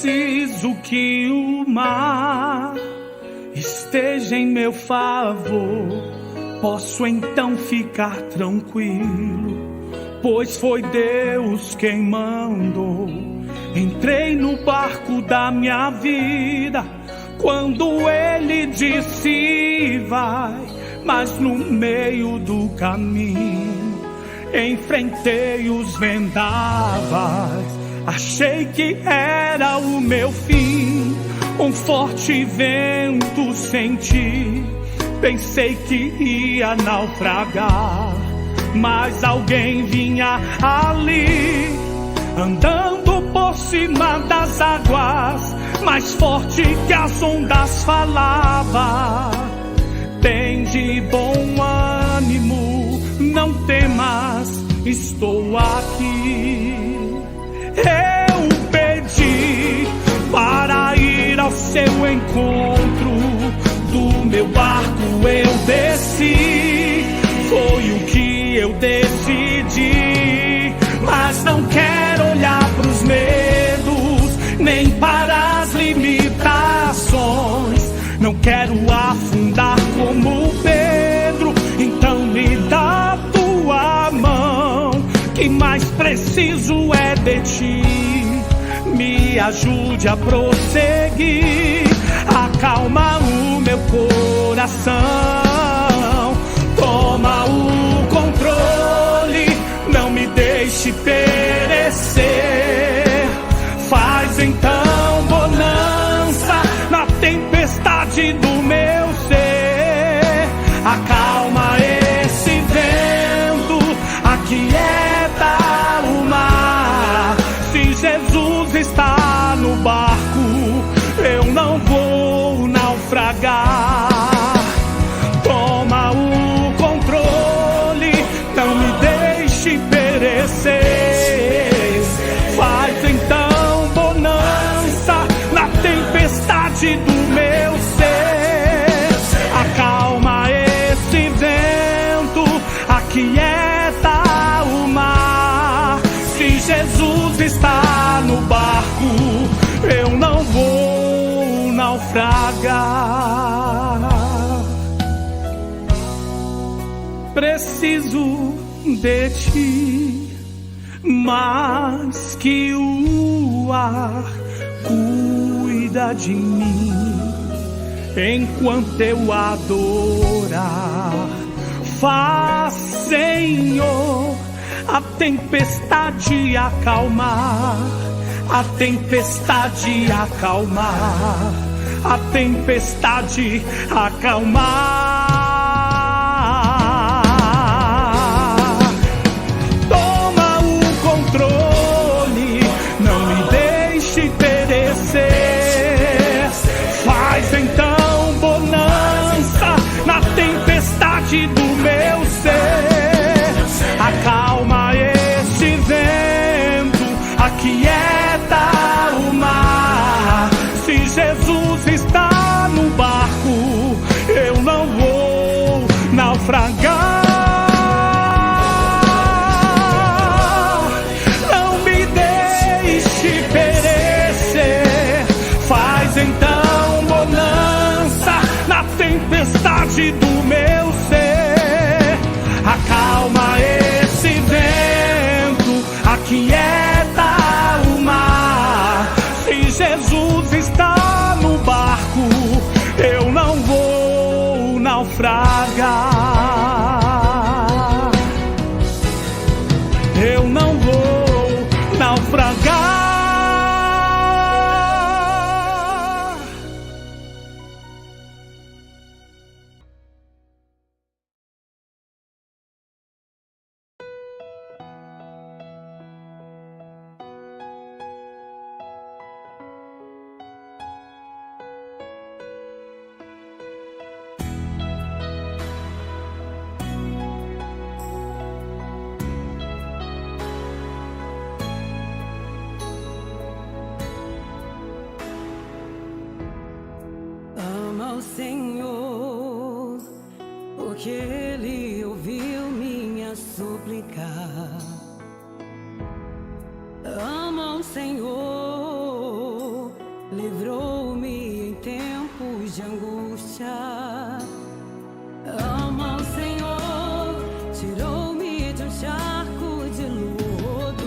preciso que o mar esteja em meu favor. Posso então ficar tranquilo, pois foi Deus quem mandou. Entrei no barco da minha vida quando Ele disse vai, mas no meio do caminho enfrentei os vendavais. Achei que era o meu fim, um forte vento senti. Pensei que ia naufragar, mas alguém vinha ali, andando por cima das águas, mais forte que as ondas falava. Tem de bom ânimo, não temas, estou aqui. Eu pedi para ir ao seu encontro, do meu barco eu desci, foi o que eu decidi. Mas não quero olhar pros medos, nem para as limitações. Não quero afundar como Pedro, então me dá tua mão, que mais preciso é de ti. Me ajude a prosseguir, acalma o meu coração. Toma o controle, não me deixe perecer. Faz então bonança na tempestade do meu ser. Acalma esse vento, aquieta o mar. Se Jesus está no barco, eu não vou naufragar. Toma o controle, não me deixe perecer. Faz então bonança na tempestade do meu ser. Acalma esse vento, aquieta o mar. Se Jesus está no barco, eu não vou naufragar. Preciso de ti, mais que o ar cuida de mim, enquanto eu adorar. Faz, Senhor, a tempestade acalmar, a tempestade acalmar, a tempestade acalmar. Toma o controle, não me deixe perecer. Faz então bonança na tempestade do meu ser. Acalma esse vento, aquieta o mar. Se Jesus está no barco, eu não vou naufragar. Não me deixe perecer. Faz então bonança na tempestade do meu ser. Acalma esse vento, aquieta o mar. Se Jesus está no barco, eu não vou naufragar. Eu não vou naufragar. Ama o Senhor, porque Ele ouviu minha súplica. Ama o Senhor, livrou-me em tempos de angústia. Ama o Senhor, tirou-me de um charco de lodo.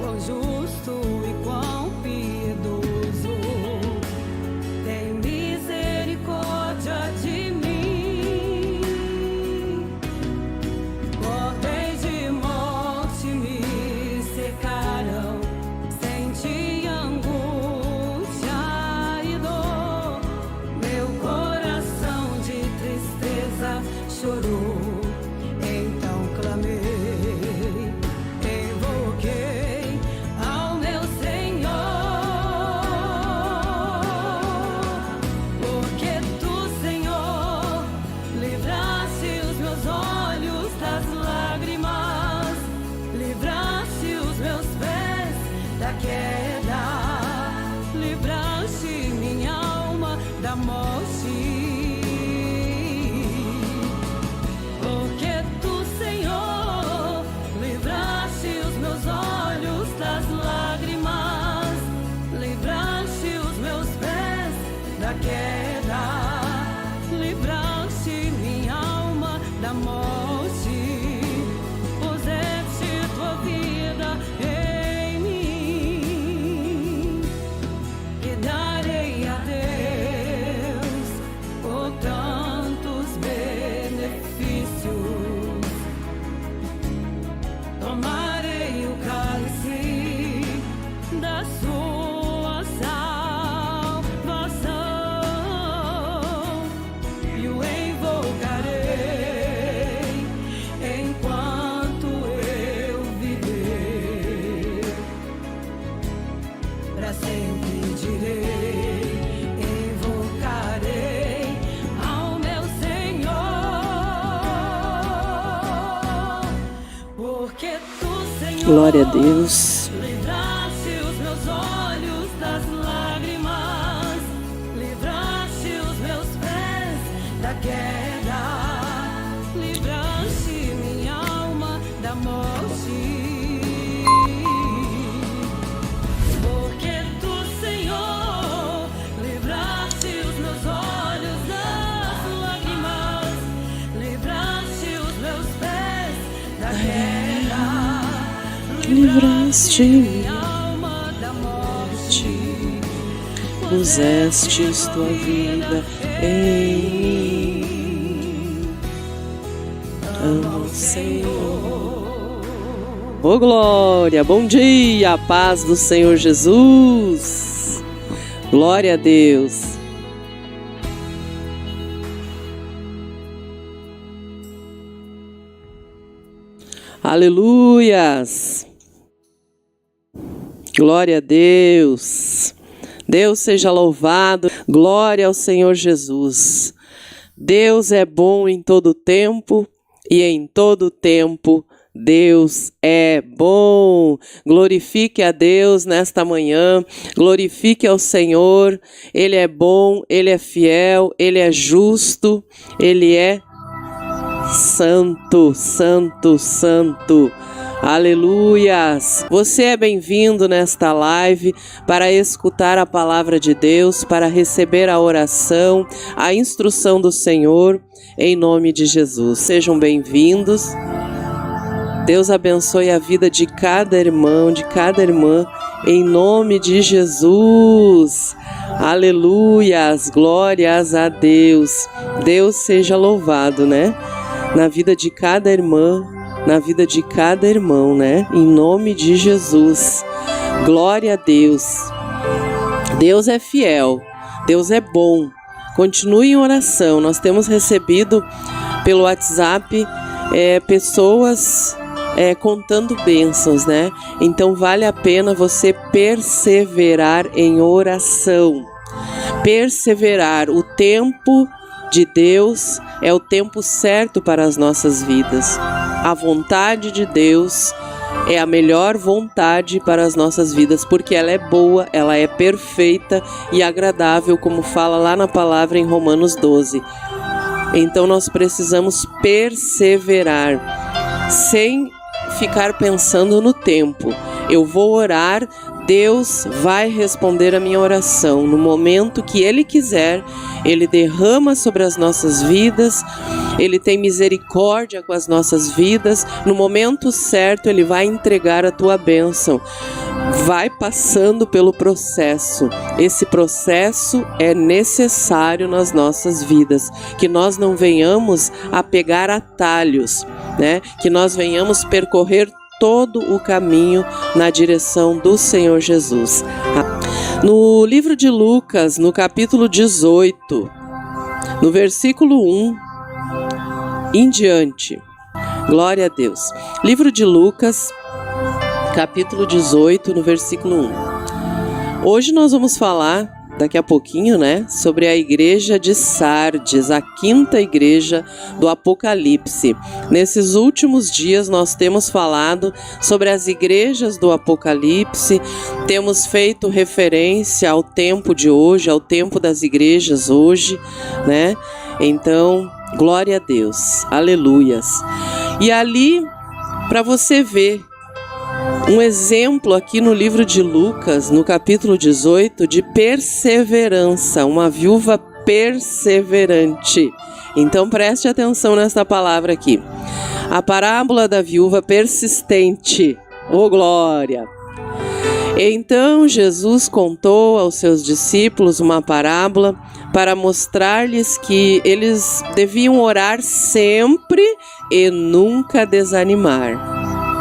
Quão justo e quão piedoso, tem misericórdia de mim. Cortes de morte me cercaram, senti angústia e dor. Meu coração de tristeza chorou, então clamei, invoquei ao meu Senhor. Porque tu, Senhor, livraste os meus olhos das lágrimas, livraste os meus pés da queda, livraste minha alma da morte. Porque tu, Senhor, livraste os meus olhos das lágrimas, livraste os meus pés da queda, livraste minha alma da morte. Puseste tua vida em mim, que darei a Deus por tantos benefícios. Tomarei o cálice da sua salvação e o invocarei enquanto eu viver. Para sempre direi, invocarei ao meu Senhor. Porque tu, Senhor, Glória a Deus. livraste os meus olhos das lágrimas, livraste os meus pés da queda, livraste minha alma da morte. Porque tu, Senhor, livraste os meus olhos das lágrimas, livraste os meus pés da queda, Livraste minha alma da morte. pusestes tua vida em mim. Amo o Senhor. Ô glória, bom dia, paz do Senhor Jesus. Glória a Deus. Aleluias. Glória a Deus. Deus seja louvado. Glória ao Senhor Jesus. Deus é bom em todo tempo e em todo tempo Deus é bom. Glorifique a Deus nesta manhã. Glorifique ao Senhor. Ele é bom, Ele é fiel, Ele é justo, Ele é santo, santo, santo. Aleluias! Você é bem-vindo nesta live para escutar a palavra de Deus, para receber a oração, a instrução do Senhor, em nome de Jesus. Sejam bem-vindos. Deus abençoe a vida de cada irmão, de cada irmã, em nome de Jesus. Aleluias! Glórias a Deus. Deus seja louvado, né? Na vida de cada irmã, na vida de cada irmão, né? Em nome de Jesus. Glória a Deus. Deus é fiel, Deus é bom. Continue em oração. Nós temos recebido pelo WhatsApp pessoas contando bênçãos, né? Então vale a pena você perseverar em oração. Perseverar. O tempo de Deus é o tempo certo para as nossas vidas. A vontade de Deus é a melhor vontade para as nossas vidas, porque ela é boa, ela é perfeita e agradável, como fala lá na palavra em Romanos 12. Então nós precisamos perseverar, sem ficar pensando no tempo. Eu vou orar Deus vai responder a minha oração. No momento que Ele quiser, Ele derrama sobre as nossas vidas, Ele tem misericórdia com as nossas vidas. No momento certo, Ele vai entregar a tua bênção. Vai passando pelo processo. Esse processo é necessário nas nossas vidas. Que nós não venhamos a pegar atalhos, né? Que nós venhamos percorrer todo o caminho na direção do Senhor Jesus. No livro de Lucas, no capítulo 18, no versículo 1 em diante. Glória a Deus. Livro de Lucas, capítulo 18, no versículo 1. Hoje nós vamos falar, daqui a pouquinho, né, sobre a igreja de Sardes, a quinta igreja do Apocalipse. Nesses últimos dias nós temos falado sobre as igrejas do Apocalipse, temos feito referência ao tempo de hoje, ao tempo das igrejas hoje, né? Então, glória a Deus, aleluias. E ali, para você ver, um exemplo aqui no livro de Lucas, no capítulo 18, de perseverança, uma viúva perseverante. Então preste atenção nessa palavra aqui. A parábola da viúva persistente. Oh, glória! Então Jesus contou aos seus discípulos uma parábola para mostrar-lhes que eles deviam orar sempre e nunca desanimar.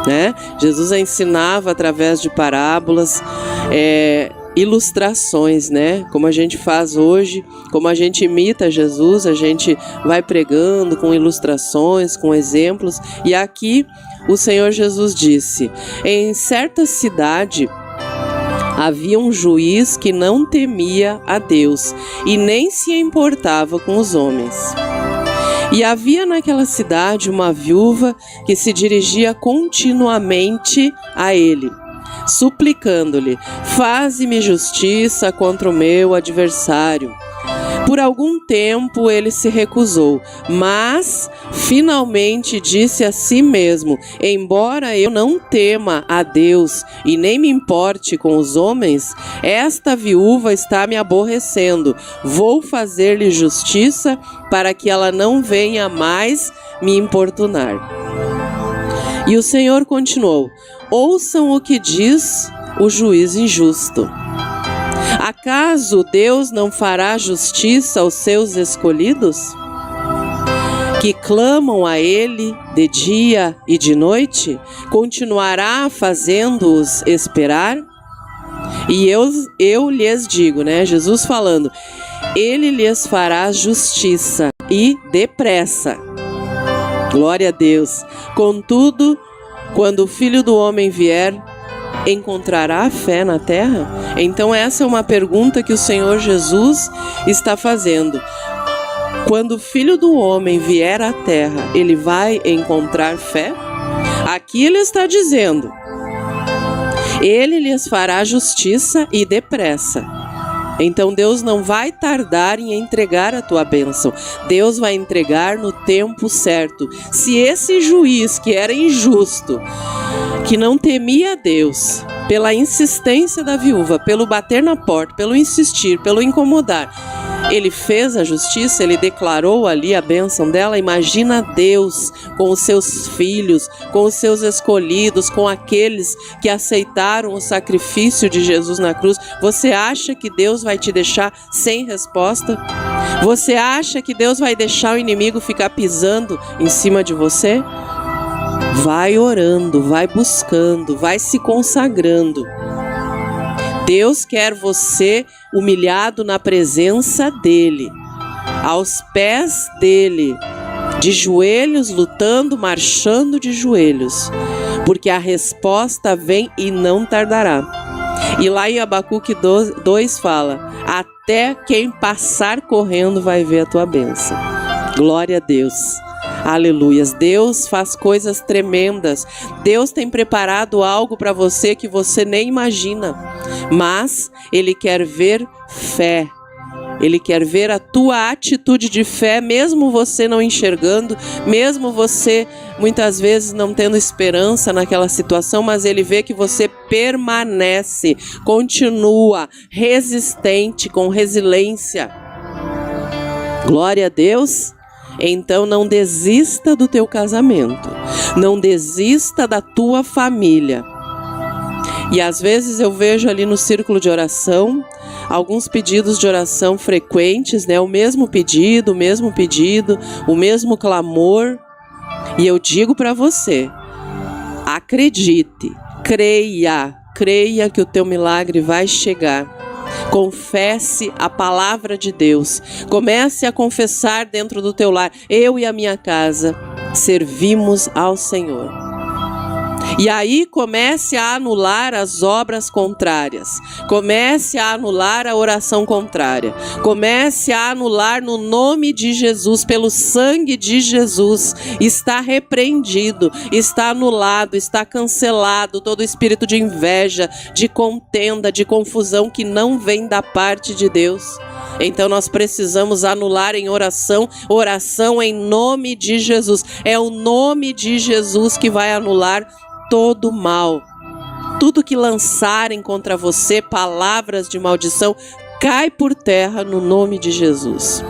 Né? Jesus ensinava através de parábolas, ilustrações, né? Como a gente faz hoje, como a gente imita Jesus, a gente vai pregando com ilustrações, com exemplos. E aqui o Senhor Jesus disse: em certa cidade havia um juiz que não temia a Deus e nem se importava com os homens. E havia naquela cidade uma viúva que se dirigia continuamente a ele, suplicando-lhe: faze-me justiça contra o meu adversário. Por algum tempo ele se recusou, mas finalmente disse a si mesmo: embora eu não tema a Deus e nem me importe com os homens, esta viúva está me aborrecendo. Vou fazer-lhe justiça para que ela não venha mais me importunar. E o Senhor continuou: ouçam o que diz o juiz injusto. Acaso Deus não fará justiça aos seus escolhidos, que clamam a Ele de dia e de noite? Continuará fazendo-os esperar? E eu lhes digo, né? Jesus falando: Ele lhes fará justiça e depressa. Glória a Deus. Contudo, quando o Filho do Homem vier, encontrará fé na terra? Então essa é uma pergunta que o Senhor Jesus está fazendo. Quando o Filho do Homem vier à terra, ele vai encontrar fé? Aqui ele está dizendo: ele lhes fará justiça e depressa. Então Deus não vai tardar em entregar a tua bênção. Deus vai entregar no tempo certo. Se esse juiz que era injusto, que não temia a Deus, pela insistência da viúva, pelo bater na porta, pelo insistir, pelo incomodar, ele fez a justiça, ele declarou ali a bênção dela. Imagina Deus com os seus filhos, com os seus escolhidos, com aqueles que aceitaram o sacrifício de Jesus na cruz. Você acha que Deus vai te deixar sem resposta? Você acha que Deus vai deixar o inimigo ficar pisando em cima de você? Vai orando, vai buscando, vai se consagrando. Deus quer você humilhado na presença dEle, aos pés dEle, de joelhos, lutando, marchando de joelhos, porque a resposta vem e não tardará. E lá em Abacuque 2 fala: até quem passar correndo vai ver a tua bênção. Glória a Deus. Aleluias. Deus faz coisas tremendas. Deus tem preparado algo para você que você nem imagina. Mas Ele quer ver fé. Ele quer ver a tua atitude de fé, mesmo você não enxergando, mesmo você muitas vezes não tendo esperança naquela situação, mas Ele vê que você permanece, continua resistente, com resiliência. Glória a Deus. Então não desista do teu casamento, não desista da tua família. E às vezes eu vejo ali no círculo de oração, alguns pedidos de oração frequentes, né? O mesmo pedido, o mesmo clamor. E eu digo para você, acredite, creia que o teu milagre vai chegar. Confesse a palavra de Deus. Comece a confessar dentro do teu lar. Eu e a minha casa servimos ao Senhor. E aí comece a anular as obras contrárias. Comece a anular a oração contrária. Comece a anular no nome de Jesus, pelo sangue de Jesus. Está repreendido, está anulado, está cancelado todo espírito de inveja, de contenda, de confusão que não vem da parte de Deus. Então nós precisamos anular em oração em nome de Jesus. É o nome de Jesus que vai anular todo mal. Tudo que lançarem contra você, palavras de maldição, cai por terra no nome de Jesus.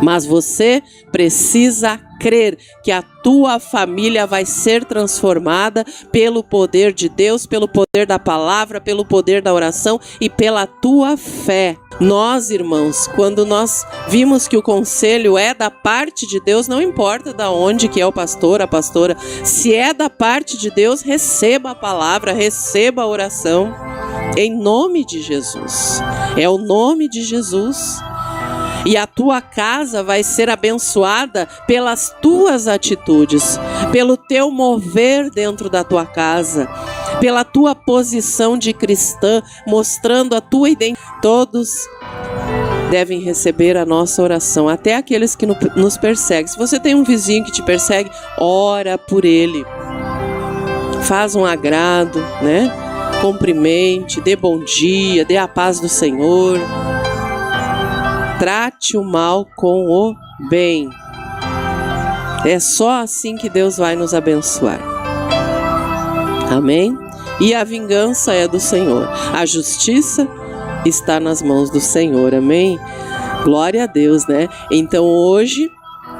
Mas você precisa crer que a tua família vai ser transformada pelo poder de Deus, pelo poder da palavra, pelo poder da oração e pela tua fé. Nós, irmãos, quando nós vimos que o conselho é da parte de Deus, não importa de onde que é o pastor, a pastora, se é da parte de Deus, receba a palavra, receba a oração, em nome de Jesus. É o nome de Jesus. E a tua casa vai ser abençoada pelas tuas atitudes, pelo teu mover dentro da tua casa, pela tua posição de cristã, mostrando a tua identidade. Todos devem receber a nossa oração, até aqueles que nos perseguem. Se você tem um vizinho que te persegue, ora por ele. Faz um agrado, né? Cumprimente, dê bom dia, dê a paz do Senhor. Trate o mal com o bem. É só assim que Deus vai nos abençoar. Amém? E a vingança é do Senhor. A justiça está nas mãos do Senhor. Amém? Glória a Deus, né? Então hoje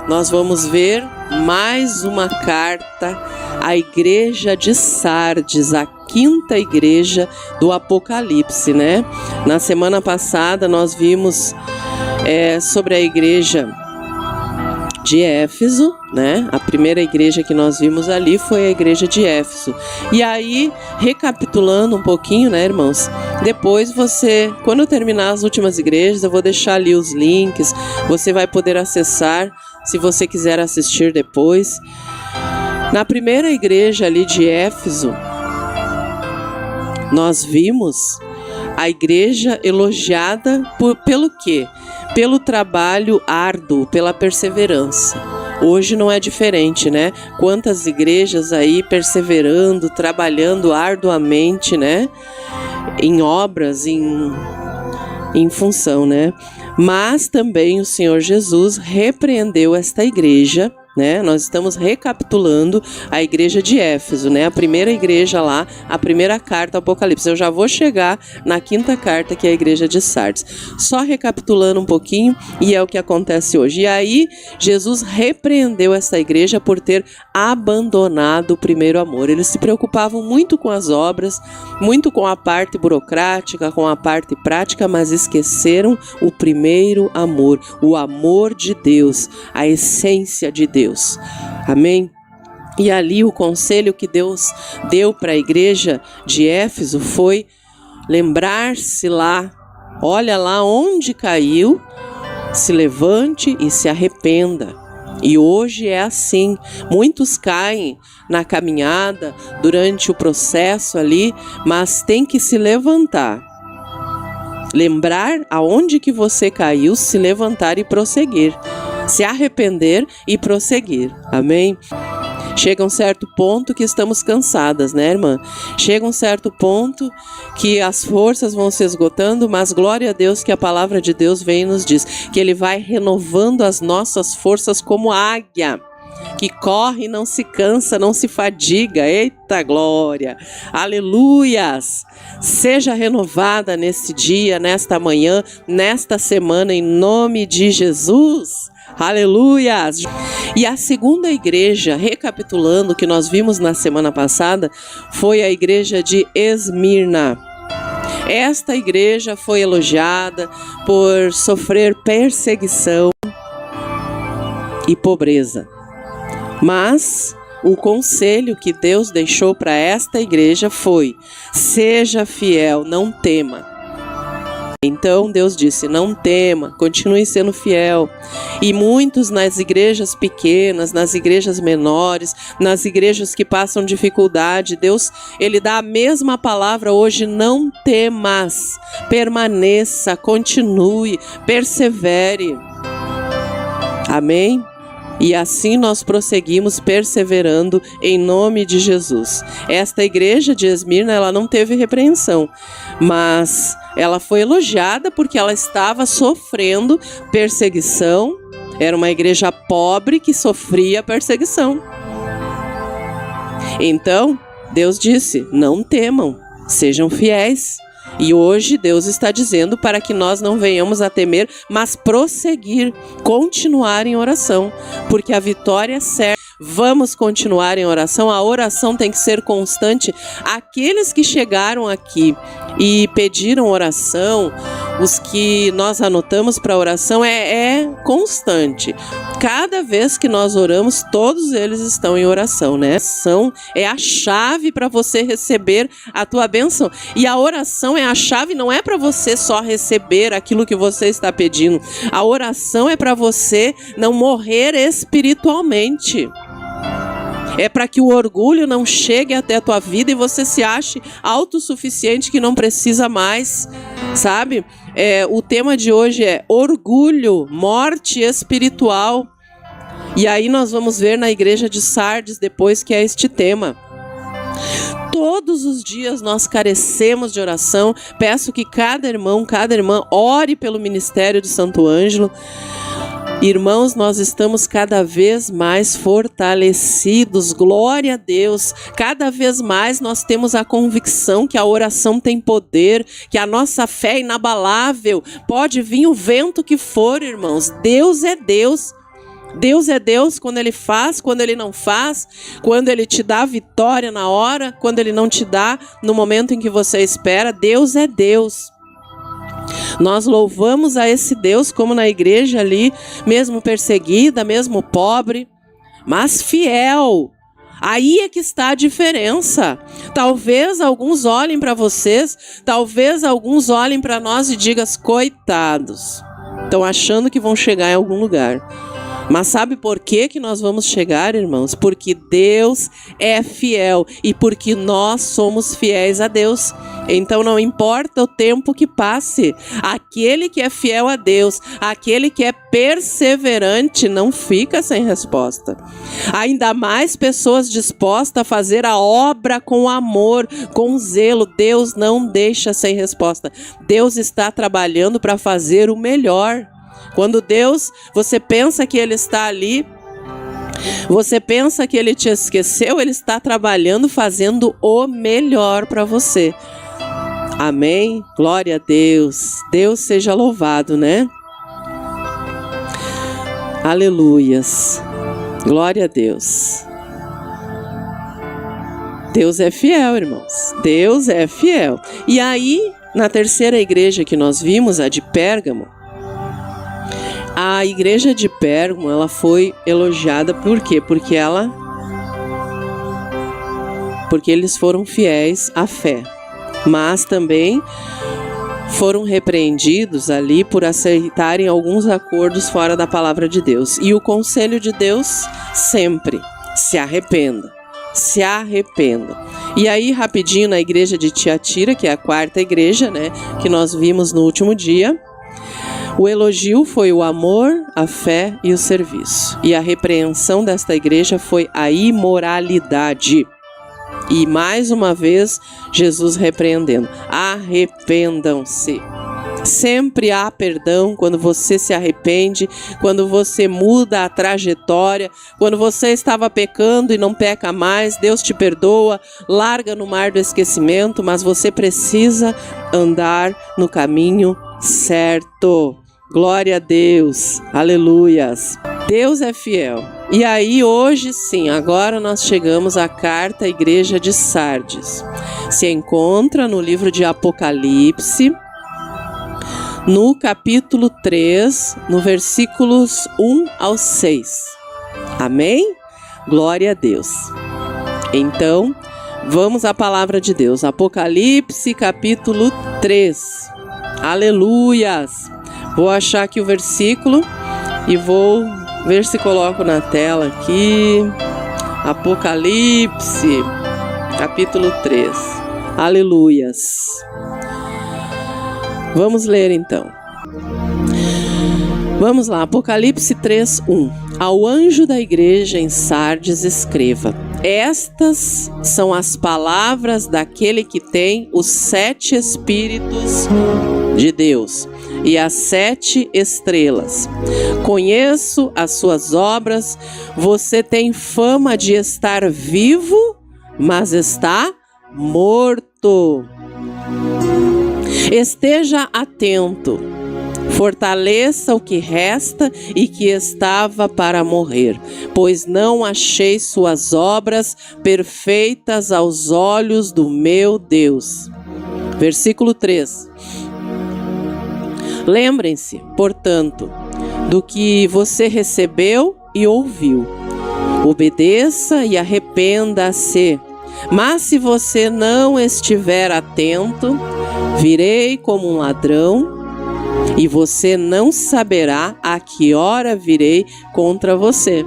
nós vamos ver mais uma carta à igreja de Sardes, a quinta igreja do Apocalipse, né? Na semana passada nós vimos sobre a igreja de Éfeso, né? A primeira igreja que nós vimos ali foi a igreja de Éfeso. E aí, recapitulando um pouquinho, né, irmãos? Depois você, quando eu terminar as últimas igrejas, eu vou deixar ali os links, você vai poder acessar, se você quiser assistir depois. Na primeira igreja ali de Éfeso, nós vimos a igreja elogiada pelo quê? Pelo trabalho árduo, pela perseverança. Hoje não é diferente, né? Quantas igrejas aí perseverando, trabalhando arduamente, né? Em obras, em função, né? Mas também o Senhor Jesus repreendeu esta igreja, né? Nós estamos recapitulando a igreja de Éfeso, né? A primeira igreja lá, a primeira carta ao Apocalipse. Eu já vou chegar na quinta carta, que é a igreja de Sardes. Só recapitulando um pouquinho, e é o que acontece hoje. E aí, Jesus repreendeu essa igreja por ter abandonado o primeiro amor. Eles se preocupavam muito com as obras, muito com a parte burocrática, com a parte prática, mas esqueceram o primeiro amor, o amor de Deus, a essência de Deus. Amém? E ali o conselho que Deus deu para a igreja de Éfeso foi lembrar-se lá, olha lá onde caiu, se levante e se arrependa. E hoje é assim, muitos caem na caminhada durante o processo ali, mas tem que se levantar. Lembrar aonde que você caiu, se levantar e prosseguir. Se arrepender e prosseguir. Amém? Chega um certo ponto que estamos cansadas, né, irmã? Chega um certo ponto que as forças vão se esgotando, mas glória a Deus que a palavra de Deus vem e nos diz que Ele vai renovando as nossas forças como águia, que corre e não se cansa, não se fadiga. Eita glória! Aleluias! Seja renovada nesse dia, nesta manhã, nesta semana, em nome de Jesus. Aleluias! E a segunda igreja, recapitulando o que nós vimos na semana passada, foi a igreja de Esmirna. Esta igreja foi elogiada por sofrer perseguição e pobreza. Mas o conselho que Deus deixou para esta igreja foi: seja fiel, não tema. Então Deus disse: não tema, continue sendo fiel. E muitos nas igrejas pequenas, nas igrejas menores, nas igrejas que passam dificuldade, Deus, Ele dá a mesma palavra hoje: não temas, permaneça, continue, persevere. Amém? E assim nós prosseguimos perseverando em nome de Jesus. Esta igreja de Esmirna, ela não teve repreensão, mas ela foi elogiada porque ela estava sofrendo perseguição. Era uma igreja pobre que sofria perseguição. Então, Deus disse: não temam, sejam fiéis. E hoje Deus está dizendo para que nós não venhamos a temer, mas prosseguir, continuar em oração, porque a vitória é certa. Vamos continuar em oração, a oração tem que ser constante. Aqueles que chegaram aqui e pediram oração, os que nós anotamos para oração, é constante. Cada vez que nós oramos, todos eles estão em oração, né? A oração é a chave para você receber a tua bênção. E a oração é a chave, não é para você só receber aquilo que você está pedindo. A oração é para você não morrer espiritualmente. É para que o orgulho não chegue até a tua vida e você se ache autossuficiente, que não precisa mais, sabe? O tema de hoje é orgulho, morte espiritual. E aí nós vamos ver na igreja de Sardes depois que é este tema. Todos os dias nós carecemos de oração. Peço que cada irmão, cada irmã ore pelo ministério de Santo Ângelo. Irmãos, nós estamos cada vez mais fortalecidos, glória a Deus. Cada vez mais nós temos a convicção que a oração tem poder, que a nossa fé é inabalável. Pode vir o vento que for, irmãos. Deus é Deus. Deus é Deus quando Ele faz, quando Ele não faz, quando Ele te dá a vitória na hora, quando Ele não te dá no momento em que você espera. Deus é Deus. Nós louvamos a esse Deus como na igreja ali, mesmo perseguida, mesmo pobre, mas fiel. Aí é que está a diferença. Talvez alguns olhem para vocês, talvez alguns olhem para nós e digam: coitados, estão achando que vão chegar em algum lugar. Mas sabe por que nós vamos chegar, irmãos? Porque Deus é fiel e porque nós somos fiéis a Deus. Então não importa o tempo que passe, aquele que é fiel a Deus, aquele que é perseverante, não fica sem resposta. Ainda mais pessoas dispostas a fazer a obra com amor, com zelo, Deus não deixa sem resposta. Deus está trabalhando para fazer o melhor. Quando Deus, você pensa que Ele está ali, você pensa que Ele te esqueceu, Ele está trabalhando, fazendo o melhor para você. Amém? Glória a Deus. Deus seja louvado, né? Aleluias. Glória a Deus. Deus é fiel, irmãos. Deus é fiel. E aí, na terceira igreja que nós vimos, a de Pérgamo, a igreja de Pérgamo, ela foi elogiada por quê? Porque eles foram fiéis à fé, mas também foram repreendidos ali por aceitarem alguns acordos fora da palavra de Deus. E o conselho de Deus sempre: se arrependa, se arrependa. E aí, rapidinho, na igreja de Tiatira, que é a quarta igreja, né, que nós vimos no último dia, O elogio foi o amor, a fé e o serviço. E a repreensão desta igreja foi a imoralidade. E mais uma vez, Jesus repreendendo: arrependam-se. Sempre há perdão quando você se arrepende, quando você muda a trajetória, quando você estava pecando e não peca mais, Deus te perdoa, larga no mar do esquecimento, mas você precisa andar no caminho certo. Glória a Deus, aleluias. Deus é fiel. E aí hoje sim, agora nós chegamos à carta à igreja de Sardes. Se encontra no livro de Apocalipse, no capítulo 3, no versículos 1 ao 6. Amém? Glória a Deus. Então, vamos à palavra de Deus. Apocalipse, capítulo 3. Aleluias! Vou achar aqui o versículo e vou ver se coloco na tela aqui. Apocalipse, capítulo 3. Aleluias! Vamos ler então. Vamos lá, Apocalipse 3:1. Ao anjo da igreja em Sardes escreva: estas são as palavras daquele que tem os 7 Espíritos de Deus e as 7 estrelas. Conheço as suas obras, você tem fama de estar vivo, mas está morto. Esteja atento, fortaleça o que resta e que estava para morrer, pois não achei suas obras perfeitas aos olhos do meu Deus. Versículo 3. Lembrem-se, portanto, do que você recebeu e ouviu. Obedeça e arrependa-se. Mas se você não estiver atento, virei como um ladrão, e você não saberá a que hora virei contra você.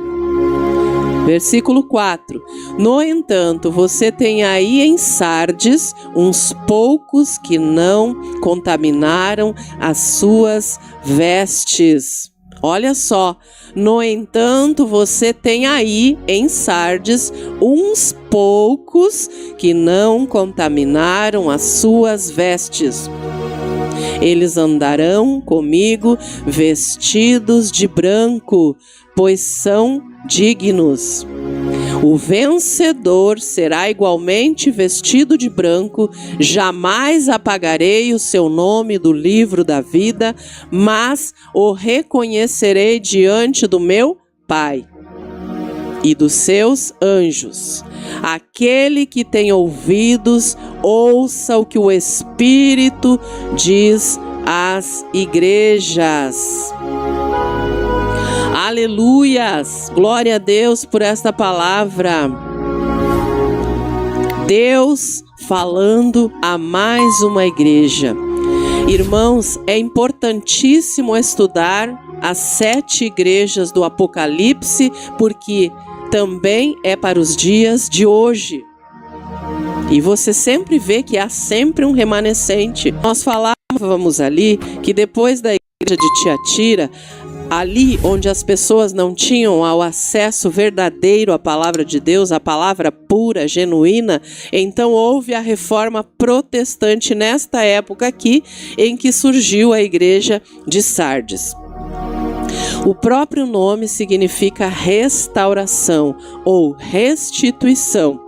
Versículo 4. No entanto, você tem aí em Sardes uns poucos que não contaminaram as suas vestes. Olha só, no entanto, você tem aí em Sardes uns poucos que não contaminaram as suas vestes. Eles andarão comigo vestidos de branco, pois são dignos. O vencedor será igualmente vestido de branco, jamais apagarei o seu nome do livro da vida, mas o reconhecerei diante do meu Pai e dos seus anjos. Aquele que tem ouvidos, ouça o que o Espírito diz às igrejas. Aleluias! Glória a Deus por esta palavra. Deus falando a mais uma igreja. Irmãos, é importantíssimo estudar as 7 igrejas do Apocalipse, porque também é para os dias de hoje. E você sempre vê que há sempre um remanescente. Nós falávamos ali que depois da igreja de Tiatira, ali onde as pessoas não tinham ao acesso verdadeiro à palavra de Deus, a palavra pura, genuína, então houve a reforma protestante nesta época aqui, em que surgiu a igreja de Sardes. O próprio nome significa restauração ou restituição.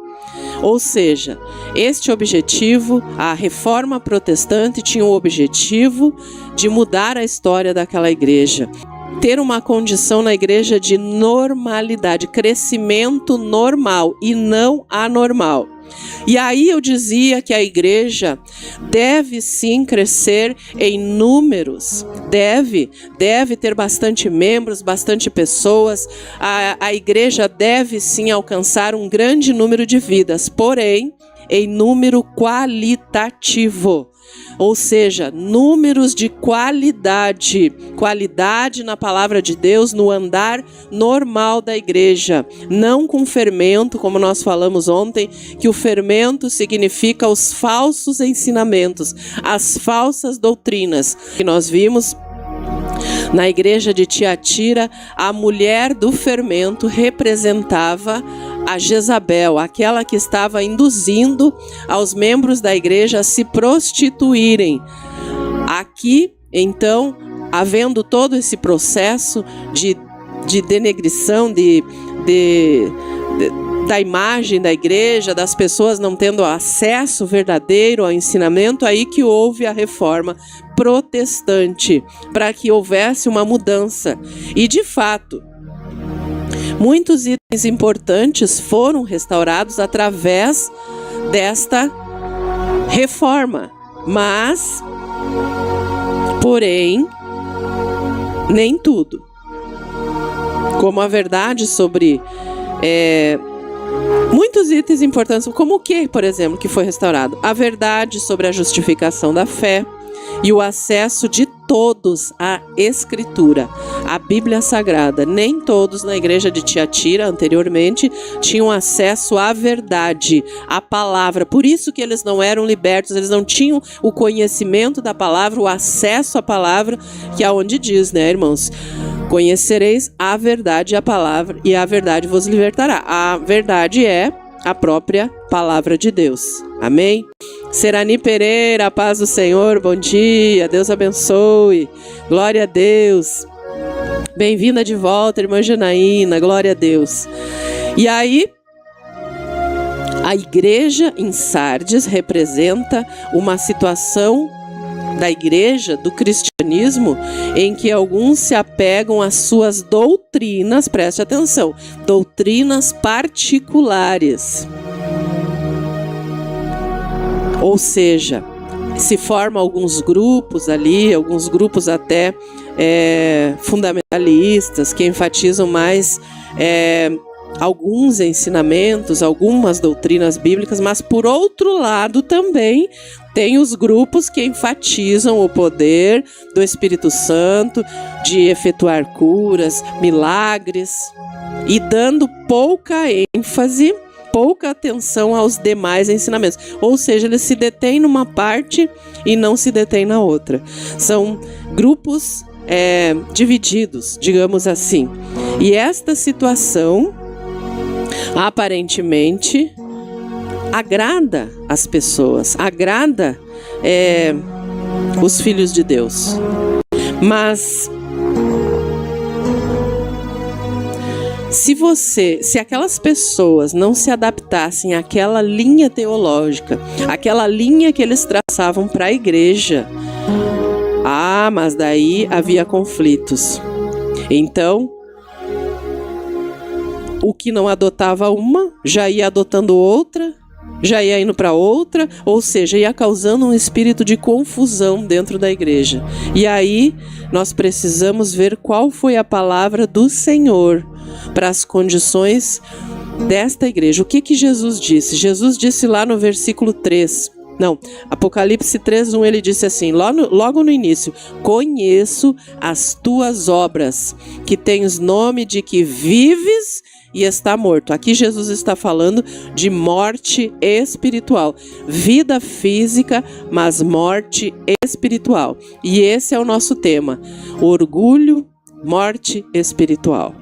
Ou seja, este objetivo, a reforma protestante tinha o objetivo de mudar a história daquela igreja. Ter uma condição na igreja de normalidade, crescimento normal e não anormal. E aí eu dizia que a igreja deve sim crescer em números, deve ter bastante membros, bastante pessoas, a igreja deve sim alcançar um grande número de vidas, porém em número qualitativo. Ou seja, números de qualidade na palavra de Deus, no andar normal da igreja, não com fermento, como nós falamos ontem, que o fermento significa os falsos ensinamentos, as falsas doutrinas, que nós vimos Na igreja de Tiatira, a mulher do fermento representava a Jezabel, aquela que estava induzindo aos membros da igreja a se prostituírem. Aqui, então, havendo todo esse processo de denegrição da imagem da igreja, das pessoas não tendo acesso verdadeiro ao ensinamento, aí que houve a reforma protestante, para que houvesse uma mudança. E de fato, muitos itens importantes foram restaurados através desta reforma, mas, porém, nem tudo. Como a verdade sobre muitos itens importantes, como o que, por exemplo, que foi restaurado? A verdade sobre a justificação da fé e o acesso de todos à Escritura, à Bíblia Sagrada. Nem todos na igreja de Tiatira, anteriormente, tinham acesso à verdade, à palavra. Por isso que eles não eram libertos, eles não tinham o conhecimento da palavra, o acesso à palavra, que é onde diz, né, irmãos? Conhecereis a verdade e a palavra, e a verdade vos libertará. A verdade é a própria palavra de Deus. Amém? Serani Pereira, a paz do Senhor, bom dia, Deus abençoe, glória a Deus. Bem-vinda de volta, irmã Janaína, glória a Deus. E aí, a igreja em Sardes representa uma situação da igreja, do cristianismo, em que alguns se apegam às suas doutrinas, preste atenção, doutrinas particulares. Ou seja, se formam alguns grupos ali, alguns grupos até fundamentalistas, que enfatizam mais alguns ensinamentos, algumas doutrinas bíblicas, mas por outro lado também tem os grupos que enfatizam o poder do Espírito Santo, de efetuar curas, milagres, e dando pouca ênfase, pouca atenção aos demais ensinamentos. Ou seja, eles se detêm numa parte e não se detêm na outra. São grupos divididos, digamos assim. E esta situação, aparentemente, agrada as pessoas, agrada os filhos de Deus. Mas se aquelas pessoas não se adaptassem àquela linha teológica, àquela linha que eles traçavam para a igreja, mas daí havia conflitos. Então, o que não adotava uma, já ia adotando outra, já ia indo para outra, ou seja, ia causando um espírito de confusão dentro da igreja. E aí, nós precisamos ver qual foi a palavra do Senhor para as condições desta igreja. O que Jesus disse? Jesus disse lá no versículo 3, Apocalipse 3:1, ele disse assim, logo no início: conheço as tuas obras, que tens nome de que vives e está morto. Aqui Jesus está falando de morte espiritual, vida física, mas morte espiritual. E esse é o nosso tema: orgulho, morte espiritual.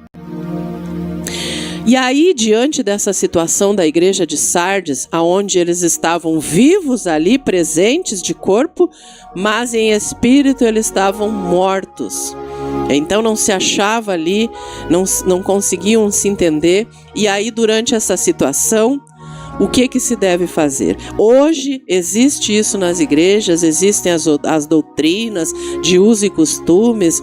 E aí, diante dessa situação da igreja de Sardes, aonde eles estavam vivos ali, presentes de corpo, mas em espírito eles estavam mortos. Então não se achava ali, não conseguiam se entender. E aí, durante essa situação, o que se deve fazer? Hoje existe isso nas igrejas, existem as doutrinas de uso e costumes,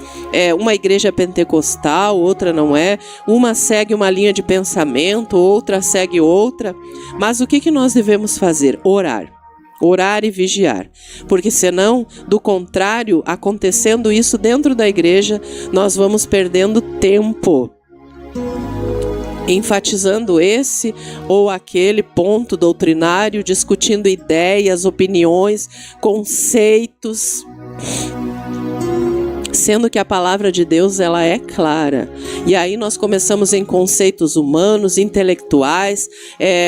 uma igreja pentecostal, outra não é, uma segue uma linha de pensamento, outra segue outra, mas o que nós devemos fazer? Orar e vigiar, porque senão, do contrário, acontecendo isso dentro da igreja, nós vamos perdendo tempo, enfatizando esse ou aquele ponto doutrinário, discutindo ideias, opiniões, conceitos, sendo que a palavra de Deus, ela é clara. E aí nós começamos em conceitos humanos, intelectuais,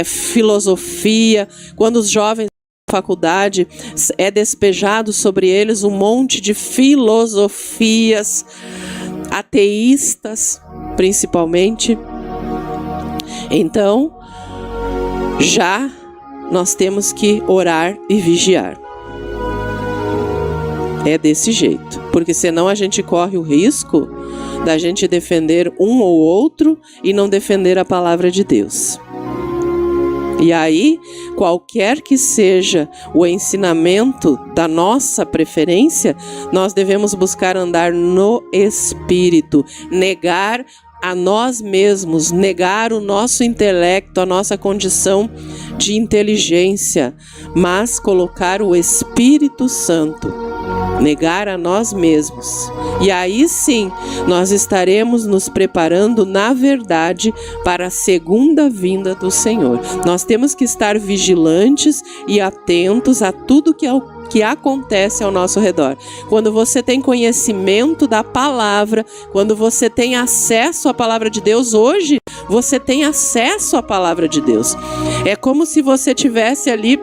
filosofia. Quando os jovens da faculdade é despejado sobre eles um monte de filosofias, ateístas, principalmente. Então, já nós temos que orar e vigiar. É desse jeito, porque senão a gente corre o risco da gente defender um ou outro e não defender a palavra de Deus. E aí, qualquer que seja o ensinamento da nossa preferência, nós devemos buscar andar no Espírito, negar a nós mesmos, negar o nosso intelecto, a nossa condição de inteligência, mas colocar o Espírito Santo, negar a nós mesmos. E aí sim, nós estaremos nos preparando, na verdade, para a segunda vinda do Senhor. Nós temos que estar vigilantes e atentos a tudo que acontece ao nosso redor. Quando você tem conhecimento da palavra, quando você tem acesso à palavra de Deus, hoje você tem acesso à palavra de Deus. É como se você tivesse ali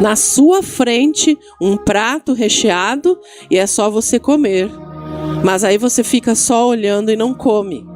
na sua frente um prato recheado e é só você comer. Mas aí você fica só olhando e não come.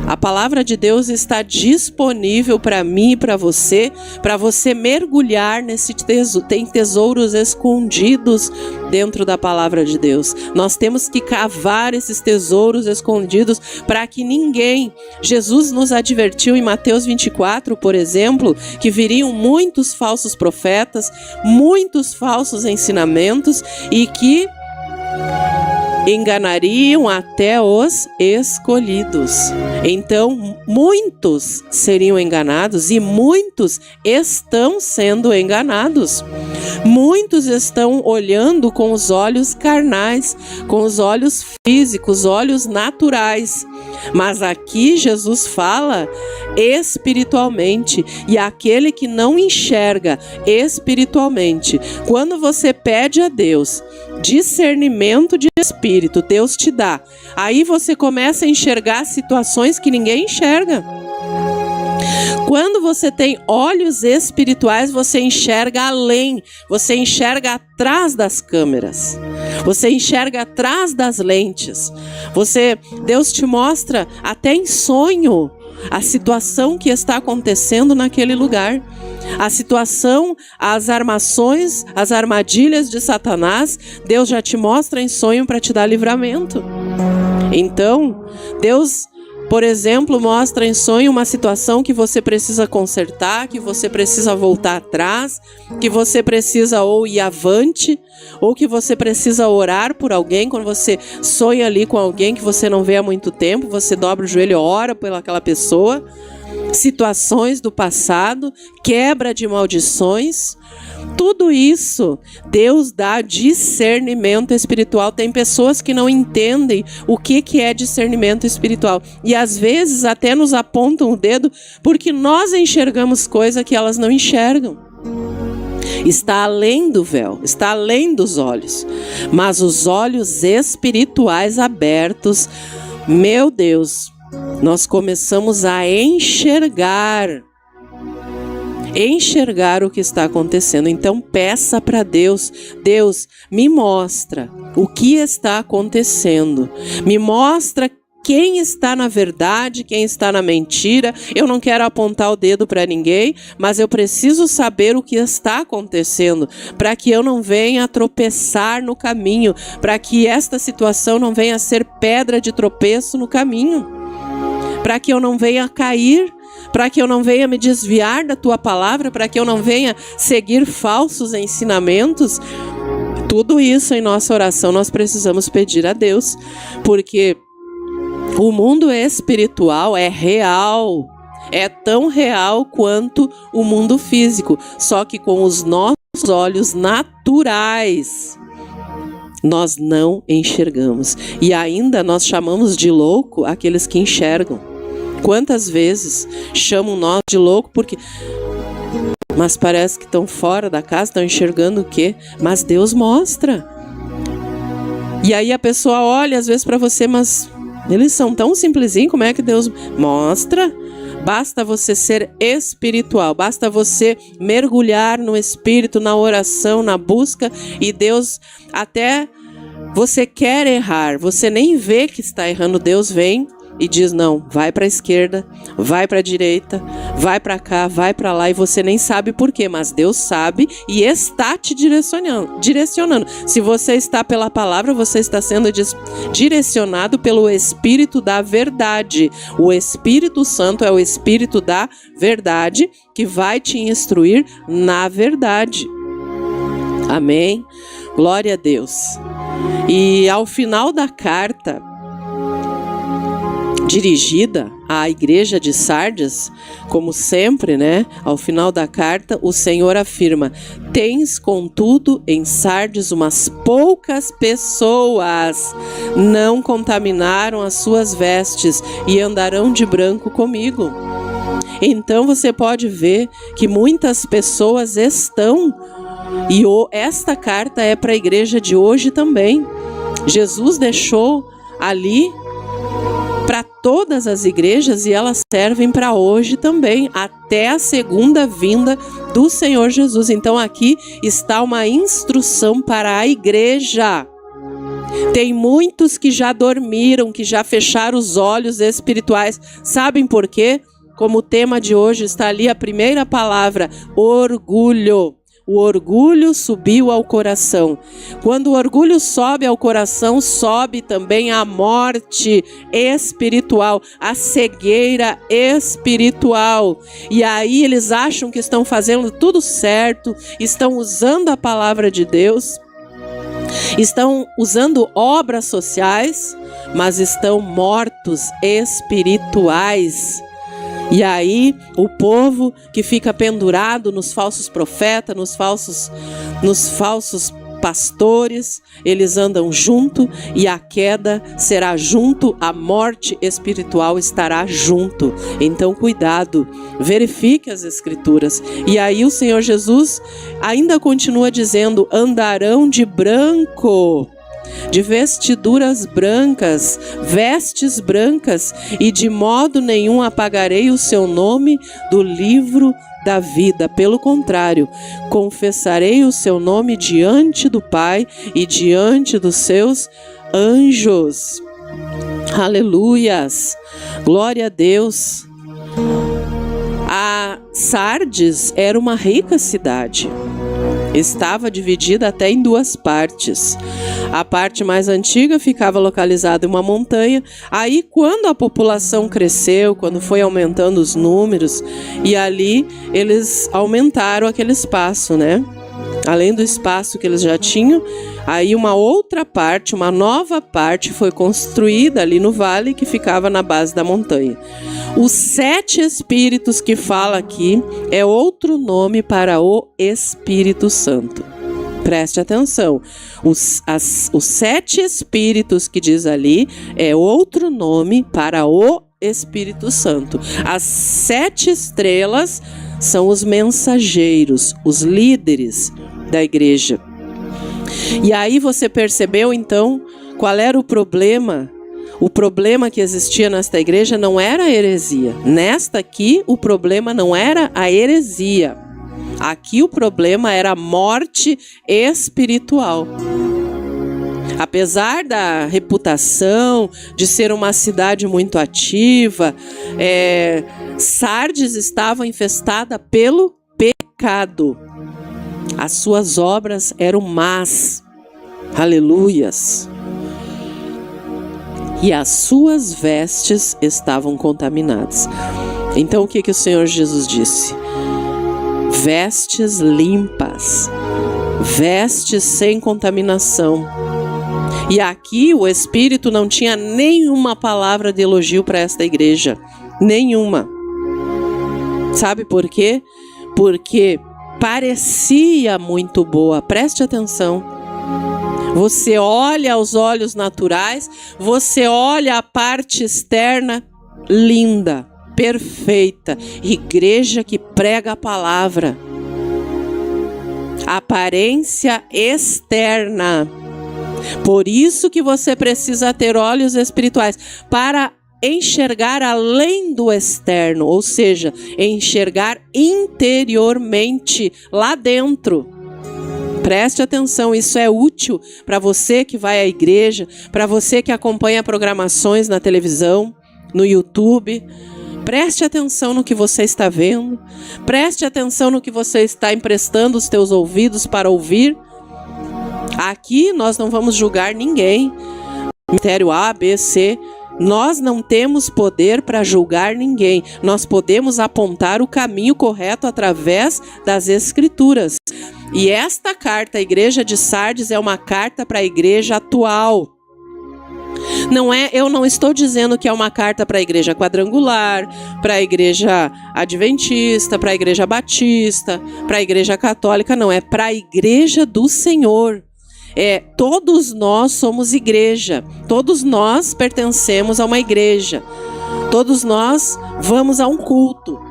A palavra de Deus está disponível para mim e para você mergulhar nesse tesouro. Tem tesouros escondidos dentro da palavra de Deus. Nós temos que cavar esses tesouros escondidos para que ninguém... Jesus nos advertiu em Mateus 24, por exemplo, que viriam muitos falsos profetas, muitos falsos ensinamentos e que enganariam até os escolhidos. Então, muitos seriam enganados e muitos estão sendo enganados. Muitos estão olhando com os olhos carnais, com os olhos físicos, olhos naturais. Mas aqui Jesus fala espiritualmente, e aquele que não enxerga espiritualmente, quando você pede a Deus discernimento de espírito, Deus te dá. Aí você começa a enxergar situações que ninguém enxerga. Quando você tem olhos espirituais, você enxerga além, você enxerga atrás das câmeras, você enxerga atrás das lentes. Deus te mostra até em sonho a situação que está acontecendo naquele lugar. A situação, as armações, as armadilhas de Satanás, Deus já te mostra em sonho para te dar livramento. Então, Deus, por exemplo, mostra em sonho uma situação que você precisa consertar, que você precisa voltar atrás, que você precisa ou ir avante, ou que você precisa orar por alguém. Quando você sonha ali com alguém que você não vê há muito tempo, você dobra o joelho e ora pelaquela pessoa. Situações do passado, quebra de maldições, tudo isso Deus dá discernimento espiritual. Tem pessoas que não entendem o que é discernimento espiritual e às vezes até nos apontam o dedo porque nós enxergamos coisa que elas não enxergam. Está além do véu, está além dos olhos, mas os olhos espirituais abertos, meu Deus, nós começamos a enxergar o que está acontecendo. Então peça para Deus, Deus, me mostra o que está acontecendo, me mostra quem está na verdade, quem está na mentira. Eu não quero apontar o dedo para ninguém, mas eu preciso saber o que está acontecendo, para que eu não venha tropeçar no caminho, para que esta situação não venha ser pedra de tropeço no caminho, para que eu não venha cair, para que eu não venha me desviar da tua palavra, para que eu não venha seguir falsos ensinamentos. Tudo isso em nossa oração nós precisamos pedir a Deus, porque o mundo espiritual é real, é tão real quanto o mundo físico, só que com os nossos olhos naturais nós não enxergamos. E ainda nós chamamos de louco aqueles que enxergam. Quantas vezes chamam nós de louco porque... Mas parece que estão fora da casa, estão enxergando o quê? Mas Deus mostra. E aí a pessoa olha às vezes para você, mas eles são tão simplesinhos, como é que Deus mostra? Basta você ser espiritual, basta você mergulhar no Espírito, na oração, na busca, e Deus até você quer errar, você nem vê que está errando, Deus vem e diz, não, vai para a esquerda, vai para a direita, vai para cá, vai para lá, e você nem sabe por quê, mas Deus sabe e está te direcionando. Se você está pela palavra, você está sendo direcionado pelo Espírito da verdade. O Espírito Santo é o Espírito da verdade que vai te instruir na verdade. Amém? Glória a Deus. E ao final da carta dirigida à igreja de Sardes, como sempre, né? Ao final da carta, o Senhor afirma: tens, contudo, em Sardes umas poucas pessoas não contaminaram as suas vestes e andarão de branco comigo. Então você pode ver que muitas pessoas estão, e esta carta é para a igreja de hoje também. Jesus deixou ali para todas as igrejas e elas servem para hoje também, até a segunda vinda do Senhor Jesus. Então aqui está uma instrução para a igreja. Tem muitos que já dormiram, que já fecharam os olhos espirituais. Sabem por quê? Como o tema de hoje está ali a primeira palavra, orgulho. O orgulho subiu ao coração. Quando o orgulho sobe ao coração, sobe também a morte espiritual, a cegueira espiritual. E aí eles acham que estão fazendo tudo certo, estão usando a palavra de Deus, estão usando obras sociais, mas estão mortos espirituais. E aí o povo que fica pendurado nos falsos profetas, nos falsos pastores, eles andam junto e a queda será junto, a morte espiritual estará junto. Então cuidado, verifique as escrituras. E aí o Senhor Jesus ainda continua dizendo: andarão de branco, de vestiduras brancas, vestes brancas, e de modo nenhum apagarei o seu nome do livro da vida. Pelo contrário, confessarei o seu nome diante do Pai e diante dos seus anjos. Aleluias! Glória a Deus! A Sardes era uma rica cidade. Estava dividida até em duas partes. A parte mais antiga ficava localizada em uma montanha. Aí, quando a população cresceu, quando foi aumentando os números, e ali eles aumentaram aquele espaço, né? Além do espaço que eles já tinham, aí uma outra parte, uma nova parte foi construída ali no vale, que ficava na base da montanha. Os 7 espíritos que fala aqui é outro nome para o Espírito Santo. Preste atenção. Os 7 espíritos que diz ali é outro nome para o Espírito Santo. As 7 estrelas são os mensageiros, os líderes da igreja. E aí você percebeu então qual era o problema? O problema que existia nesta igreja não era a heresia. Nesta aqui, o problema não era a heresia. Aqui o problema era a morte espiritual. Apesar da reputação de ser uma cidade muito ativa, Sardes estava infestada pelo pecado. As suas obras eram más. Aleluias! E as suas vestes estavam contaminadas. Então o que o Senhor Jesus disse? Vestes limpas, vestes sem contaminação. E aqui o Espírito não tinha nenhuma palavra de elogio para esta igreja. Nenhuma. Sabe por quê? Porque parecia muito boa. Preste atenção. Você olha aos olhos naturais, você olha a parte externa, linda, perfeita. Igreja que prega a palavra. Aparência externa. Por isso que você precisa ter olhos espirituais para enxergar além do externo, ou seja, enxergar interiormente, lá dentro. Preste atenção, isso é útil para você que vai à igreja, para você que acompanha programações na televisão, no YouTube. Preste atenção no que você está vendo. Preste atenção no que você está emprestando os teus ouvidos para ouvir. Aqui nós não vamos julgar ninguém. Ministério A, B, C. Nós não temos poder para julgar ninguém. Nós podemos apontar o caminho correto através das Escrituras. E esta carta à igreja de Sardes é uma carta para a igreja atual. Eu não estou dizendo que é uma carta para a igreja quadrangular, para a igreja adventista, para a igreja batista, para a igreja católica. Não, é para a igreja do Senhor. Todos nós somos igreja, todos nós pertencemos a uma igreja, todos nós vamos a um culto.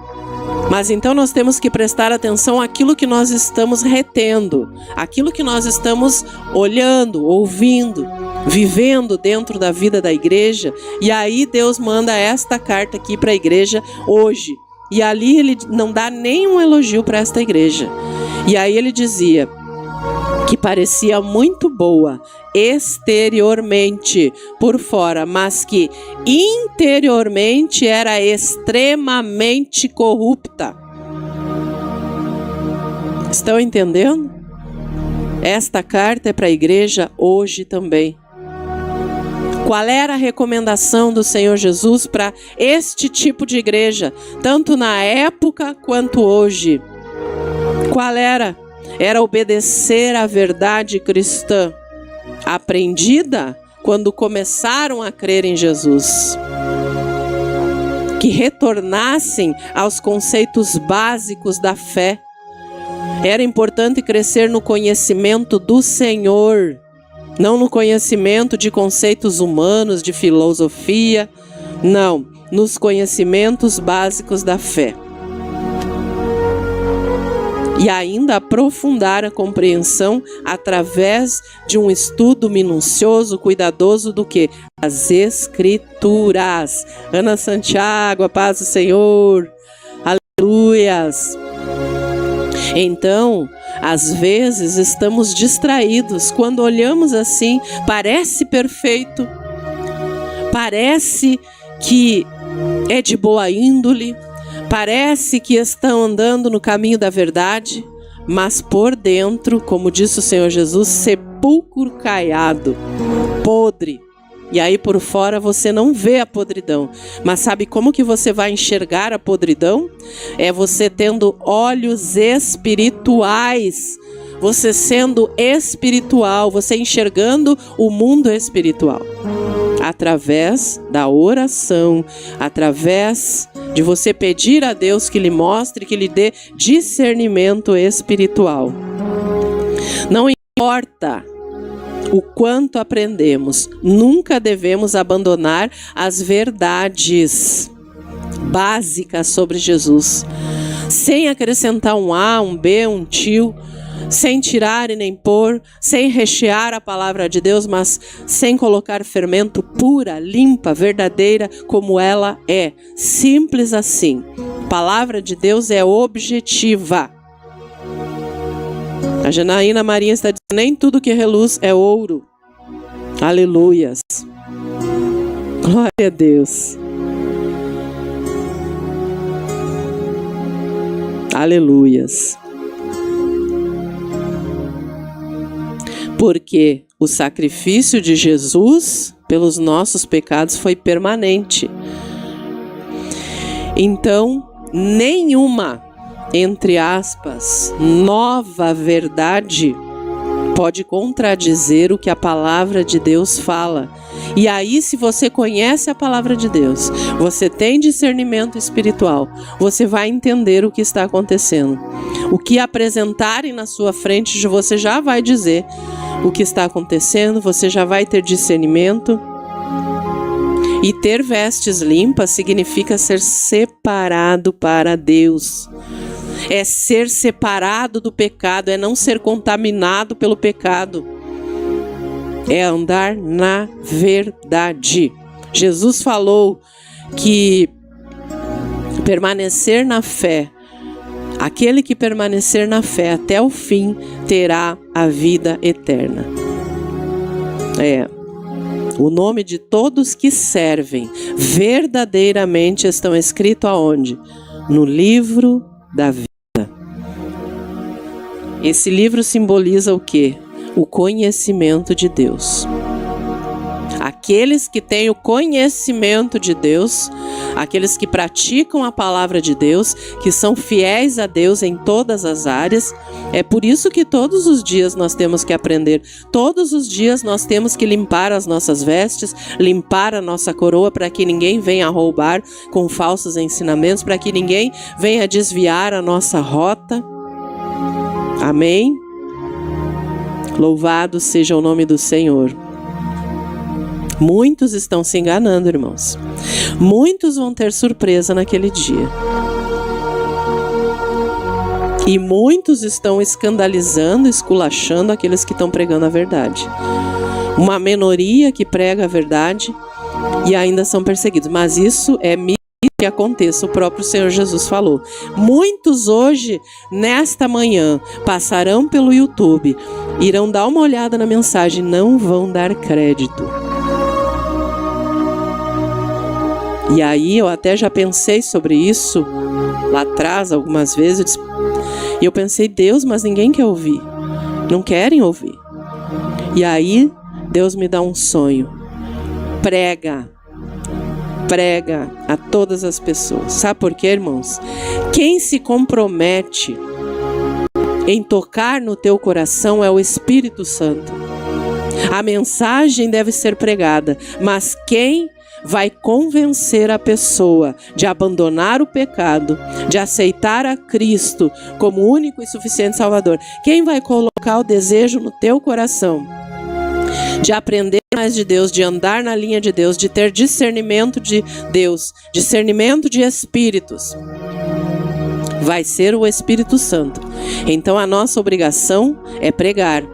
Mas então nós temos que prestar atenção àquilo que nós estamos retendo, aquilo que nós estamos olhando, ouvindo, vivendo dentro da vida da igreja. E aí Deus manda esta carta aqui para a igreja hoje. E ali ele não dá nenhum elogio para esta igreja. E aí ele dizia que parecia muito boa exteriormente, por fora, mas que interiormente era extremamente corrupta. Estão entendendo? Esta carta é para a igreja hoje também. Qual era a recomendação do Senhor Jesus para este tipo de igreja, tanto na época quanto hoje? Qual era? Era obedecer à verdade cristã, aprendida quando começaram a crer em Jesus. Que retornassem aos conceitos básicos da fé. Era importante crescer no conhecimento do Senhor, não no conhecimento de conceitos humanos, de filosofia, não, nos conhecimentos básicos da fé. E ainda aprofundar a compreensão através de um estudo minucioso, cuidadoso do quê? Das Escrituras. Ana Santiago, a paz do Senhor. Aleluias. Então, às vezes estamos distraídos. Quando olhamos assim, parece perfeito, parece que é de boa índole, parece que estão andando no caminho da verdade, mas por dentro, como disse o Senhor Jesus, sepulcro caiado, podre. E aí por fora você não vê a podridão. Mas sabe como que você vai enxergar a podridão? É você tendo olhos espirituais. Você sendo espiritual, você enxergando o mundo espiritual. Através da oração, através de você pedir a Deus que lhe mostre, que lhe dê discernimento espiritual. Não importa o quanto aprendemos, nunca devemos abandonar as verdades básicas sobre Jesus, sem acrescentar um A, um B, um tio, sem tirar e nem pôr, sem rechear a palavra de Deus, mas sem colocar fermento, pura, limpa, verdadeira, como ela é. Simples assim. A palavra de Deus é objetiva. A Janaína Marinha está dizendo, nem tudo que reluz é ouro. Aleluias. Glória a Deus. Aleluias. Porque o sacrifício de Jesus pelos nossos pecados foi permanente. Então, nenhuma, entre aspas, nova verdade pode contradizer o que a palavra de Deus fala. E aí, se você conhece a palavra de Deus, você tem discernimento espiritual, você vai entender o que está acontecendo. O que apresentarem na sua frente, você já vai dizer o que está acontecendo, você já vai ter discernimento. E ter vestes limpas significa ser separado para Deus. É ser separado do pecado, é não ser contaminado pelo pecado. É andar na verdade. Jesus falou que permanecer na fé, Aquele que permanecer na fé até o fim terá a vida eterna. O nome de todos que servem verdadeiramente estão escritos aonde? No livro da vida. Esse livro simboliza o quê? O conhecimento de Deus. Aqueles que têm o conhecimento de Deus, aqueles que praticam a palavra de Deus, que são fiéis a Deus em todas as áreas, é por isso que todos os dias nós temos que aprender, todos os dias nós temos que limpar as nossas vestes, limpar a nossa coroa, para que ninguém venha roubar com falsos ensinamentos, para que ninguém venha desviar a nossa rota. Amém? Louvado seja o nome do Senhor. Muitos estão se enganando, irmãos. Muitos vão ter surpresa naquele dia. E muitos estão escandalizando, esculachando aqueles que estão pregando a verdade. Uma minoria que prega a verdade e ainda são perseguidos. Mas isso é mito que aconteça, o próprio Senhor Jesus falou. Muitos hoje, nesta manhã, passarão pelo YouTube, irão dar uma olhada na mensagem, não vão dar crédito. E aí eu até já pensei sobre isso lá atrás algumas vezes. E eu pensei, Deus, mas ninguém quer ouvir. Não querem ouvir. E aí Deus me dá um sonho. Prega a todas as pessoas. Sabe por quê, irmãos? Quem se compromete em tocar no teu coração é o Espírito Santo. A mensagem deve ser pregada, mas quem vai convencer a pessoa de abandonar o pecado, de aceitar a Cristo como único e suficiente Salvador? Quem vai colocar o desejo no teu coração de aprender mais de Deus, de andar na linha de Deus, de ter discernimento de Deus, discernimento de espíritos? Vai ser o Espírito Santo. Então a nossa obrigação é pregar.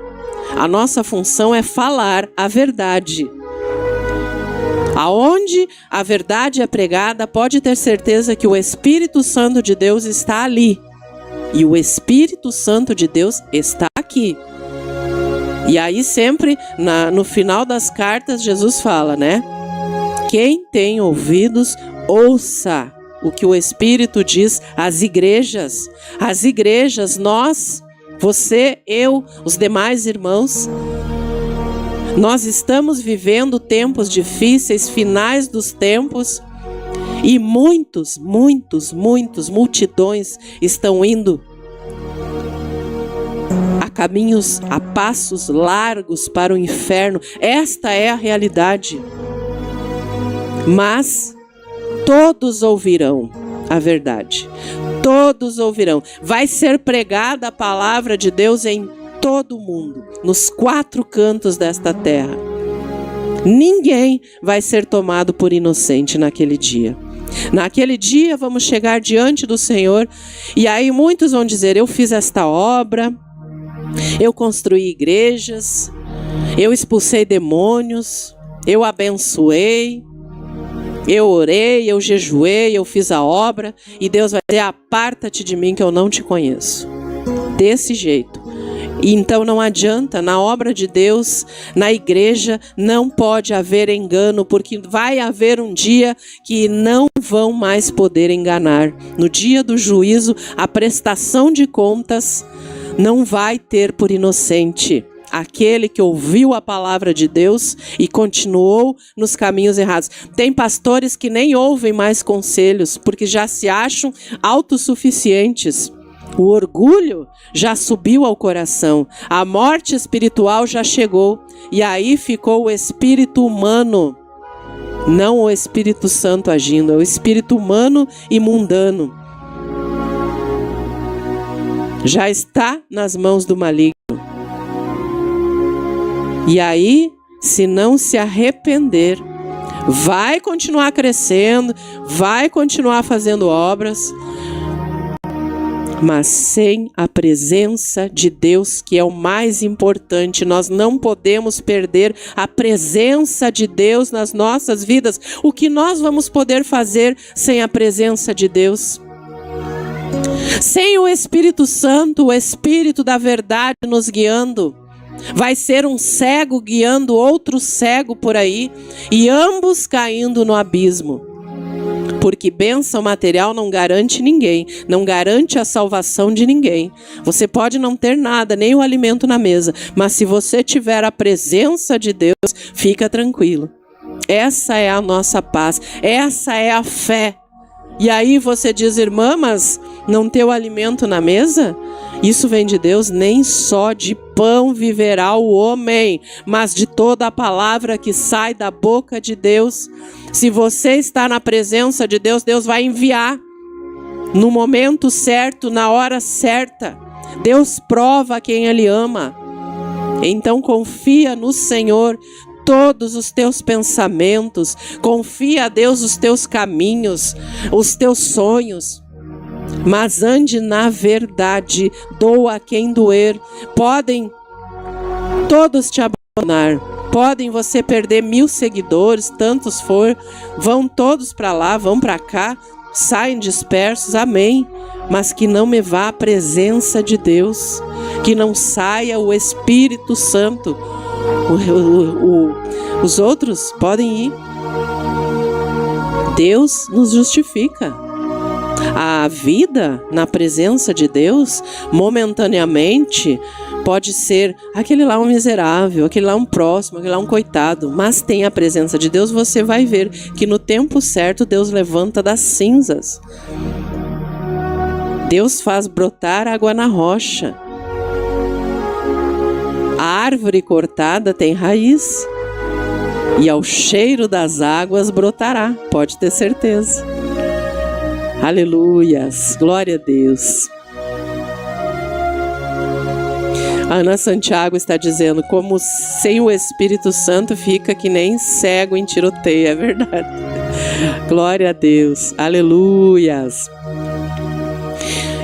A nossa função é falar a verdade. Aonde a verdade é pregada, pode ter certeza que o Espírito Santo de Deus está ali. E o Espírito Santo de Deus está aqui. E aí sempre, no final das cartas, Jesus fala, né? Quem tem ouvidos, ouça o que o Espírito diz às igrejas. As igrejas, nós, você, eu, os demais irmãos. Nós estamos vivendo tempos difíceis, finais dos tempos, e multidões estão indo a caminhos, a passos largos para o inferno. Esta é a realidade. Mas todos ouvirão a verdade. Todos ouvirão. Vai ser pregada a palavra de Deus em todo o mundo, nos 4 cantos desta terra. Ninguém vai ser tomado por inocente naquele dia. Naquele dia vamos chegar diante do Senhor, e aí muitos vão dizer: eu fiz esta obra, eu construí igrejas, eu expulsei demônios, eu abençoei, eu orei, eu jejuei, eu fiz a obra, e Deus vai dizer: aparta-te de mim que eu não te conheço. Desse jeito. E então não adianta, na obra de Deus, na igreja, não pode haver engano, porque vai haver um dia que não vão mais poder enganar. No dia do juízo, a prestação de contas não vai ter por inocente aquele que ouviu a palavra de Deus e continuou nos caminhos errados. Tem pastores que nem ouvem mais conselhos, porque já se acham autossuficientes. O orgulho já subiu ao coração, a morte espiritual já chegou, e aí ficou o espírito humano, não o Espírito Santo agindo, é o espírito humano e mundano. Já está nas mãos do maligno. E aí, se não se arrepender, vai continuar crescendo, vai continuar fazendo obras, mas sem a presença de Deus, que é o mais importante. Nós não podemos perder a presença de Deus nas nossas vidas. O que nós vamos poder fazer sem a presença de Deus? Sem o Espírito Santo, o Espírito da verdade nos guiando, vai ser um cego guiando outro cego por aí, e ambos caindo no abismo. Porque bênção material não garante ninguém, não garante a salvação de ninguém. Você pode não ter nada, nem o alimento na mesa, mas se você tiver a presença de Deus, fica tranquilo. Essa é a nossa paz, essa é a fé. E aí você diz, irmã, mas não ter o alimento na mesa? Isso vem de Deus, nem só de pão viverá o homem, mas de toda a palavra que sai da boca de Deus. Se você está na presença de Deus, Deus vai enviar no momento certo, na hora certa. Deus prova quem Ele ama. Então confia no Senhor todos os teus pensamentos, confia a Deus os teus caminhos, os teus sonhos, mas ande na verdade, doa quem doer. Podem todos te abandonar, podem você perder 1000 seguidores, tantos for, vão todos para lá, vão para cá, saem dispersos, amém, mas que não me vá a presença de Deus, que não saia o Espírito Santo. Os outros podem ir. Deus nos justifica. A vida na presença de Deus, momentaneamente, pode ser aquele lá um miserável, aquele lá um próximo, aquele lá um coitado. Mas tem a presença de Deus, você vai ver que no tempo certo Deus levanta das cinzas. Deus faz brotar água na rocha. A árvore cortada tem raiz, e ao cheiro das águas brotará, pode ter certeza. Aleluias, glória a Deus. A Ana Santiago está dizendo, como sem o Espírito Santo fica que nem cego em tiroteio, é verdade. Glória a Deus, aleluias.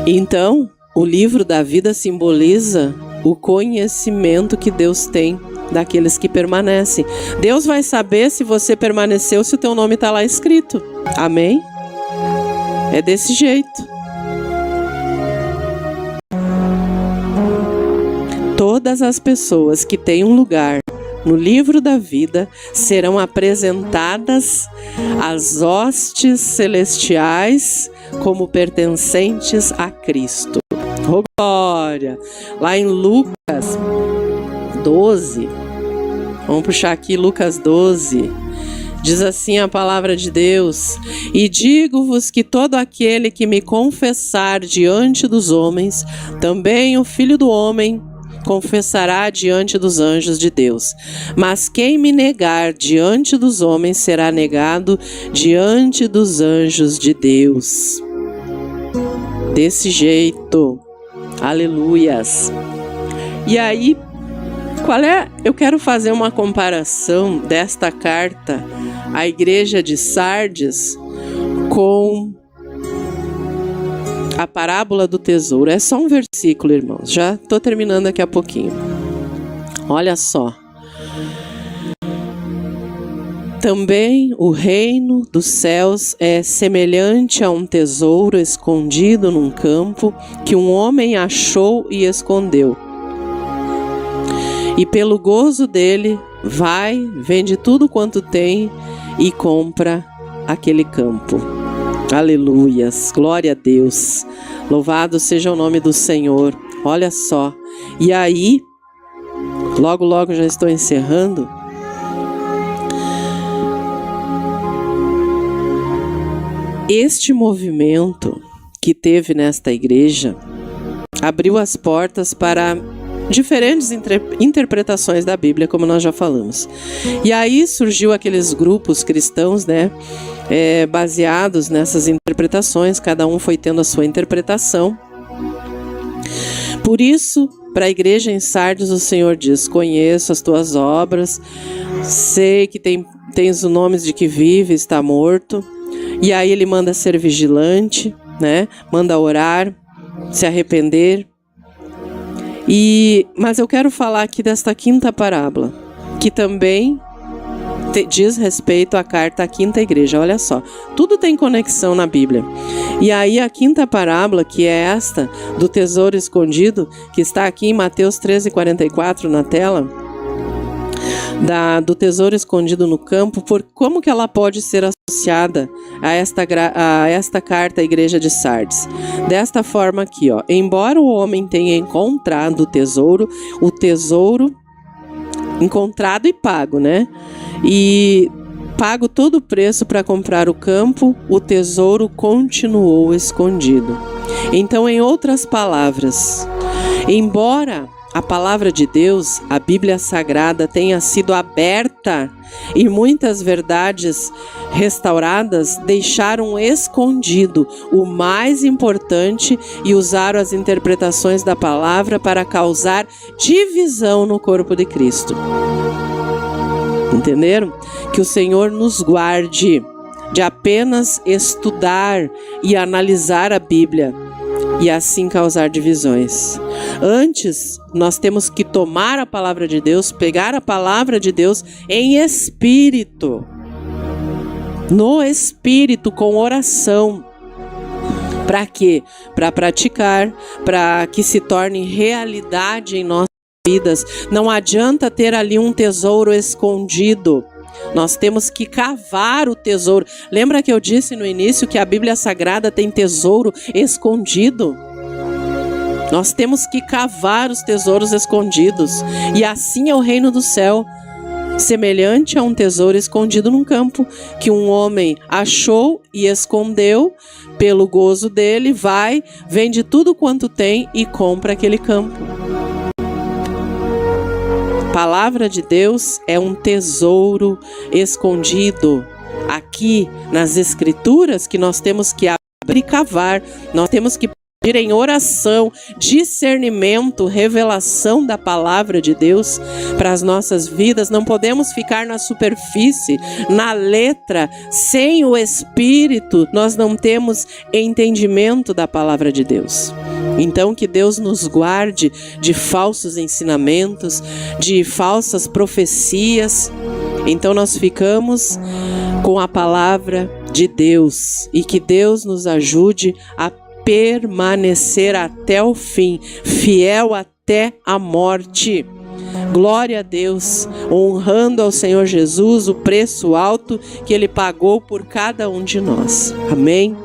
Então, o livro da vida simboliza o conhecimento que Deus tem daqueles que permanecem. Deus vai saber se você permaneceu, se o teu nome está lá escrito. Amém? É desse jeito. Todas as pessoas que têm um lugar no livro da vida serão apresentadas às hostes celestiais como pertencentes a Cristo. Oh, glória! Lá em Lucas 12, vamos puxar aqui Lucas 12, diz assim a palavra de Deus: e digo-vos que todo aquele que me confessar diante dos homens, também o Filho do Homem confessará diante dos anjos de Deus. Mas quem me negar diante dos homens será negado diante dos anjos de Deus. Desse jeito. Aleluias. E aí, eu quero fazer uma comparação desta carta à igreja de Sardes com a parábola do tesouro. É só um versículo, irmãos. Já estou terminando daqui a pouquinho. Olha só. Também o reino dos céus é semelhante a um tesouro escondido num campo que um homem achou e escondeu. E pelo gozo dele, vai, vende tudo quanto tem e compra aquele campo. Aleluias, glória a Deus. Louvado seja o nome do Senhor. Olha só. E aí, logo já estou encerrando. Este movimento que teve nesta igreja abriu as portas para diferentes interpretações da Bíblia, como nós já falamos. E aí surgiu aqueles grupos cristãos, né, baseados nessas interpretações, cada um foi tendo a sua interpretação. Por isso, para a igreja em Sardes, o Senhor diz: conheço as tuas obras, sei que tens o nome de que vive e está morto. E aí ele manda ser vigilante, né? Manda orar, se arrepender. Mas eu quero falar aqui desta quinta parábola, que também diz respeito à carta à quinta igreja. Olha só, tudo tem conexão na Bíblia. E aí a quinta parábola, que é esta, do tesouro escondido, que está aqui em Mateus 13:44 na tela, do tesouro escondido no campo, como que ela pode ser associada a esta carta à igreja de Sardes? Desta forma aqui, ó: embora o homem tenha encontrado o tesouro encontrado e pago, né? E pago todo o preço para comprar o campo, o tesouro continuou escondido. Então, em outras palavras, embora a palavra de Deus, a Bíblia Sagrada, tenha sido aberta e muitas verdades restauradas, deixaram escondido o mais importante e usaram as interpretações da palavra para causar divisão no corpo de Cristo. Entenderam? Que o Senhor nos guarde de apenas estudar e analisar a Bíblia e assim causar divisões. Antes, nós temos que tomar a palavra de Deus, pegar a palavra de Deus em espírito, no espírito, com oração. Para quê? Para praticar, para que se torne realidade em nossas vidas. Não adianta ter ali um tesouro escondido. Nós temos que cavar o tesouro. Lembra que eu disse no início que a Bíblia Sagrada tem tesouro escondido? Nós temos que cavar os tesouros escondidos. E assim é o reino do céu, semelhante a um tesouro escondido num campo, que um homem achou e escondeu. Pelo gozo dele, vai, vende tudo quanto tem e compra aquele campo. A palavra de Deus é um tesouro escondido aqui nas Escrituras, que nós temos que abrir e cavar. Nós temos que pedir em oração, discernimento, revelação da palavra de Deus para as nossas vidas. Não podemos ficar na superfície, na letra. Sem o Espírito, nós não temos entendimento da palavra de Deus. Então, que Deus nos guarde de falsos ensinamentos, de falsas profecias. Então, nós ficamos com a palavra de Deus e que Deus nos ajude a permanecer até o fim, fiel até a morte. Glória a Deus, honrando ao Senhor Jesus o preço alto que Ele pagou por cada um de nós. Amém?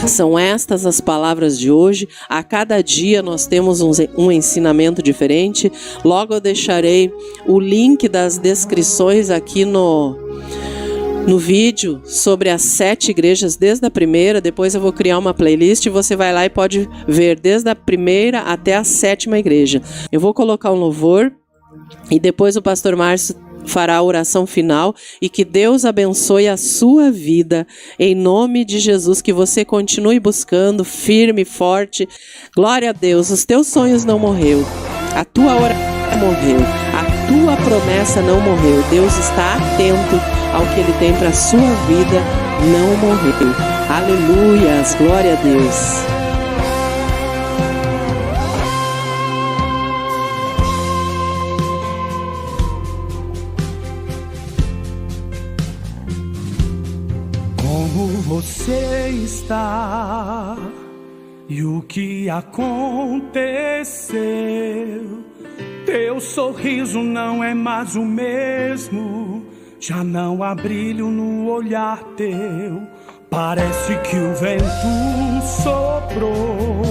São estas as palavras de hoje. A cada dia nós temos um ensinamento diferente. Logo eu deixarei o link das descrições aqui no vídeo sobre as 7 igrejas, desde a primeira. Depois eu vou criar uma playlist e você vai lá e pode ver desde a primeira até a 7ª igreja. Eu vou colocar um louvor e depois o pastor Márcio fará a oração final, e que Deus abençoe a sua vida, em nome de Jesus, que você continue buscando firme e forte. Glória a Deus, os teus sonhos não morreu, a tua oração não morreu, a tua promessa não morreu. Deus está atento ao que Ele tem para a sua vida, não morreu. Aleluias, glória a Deus. Como você está e o que aconteceu? Teu sorriso não é mais o mesmo, já não há brilho no olhar teu. Parece que o vento soprou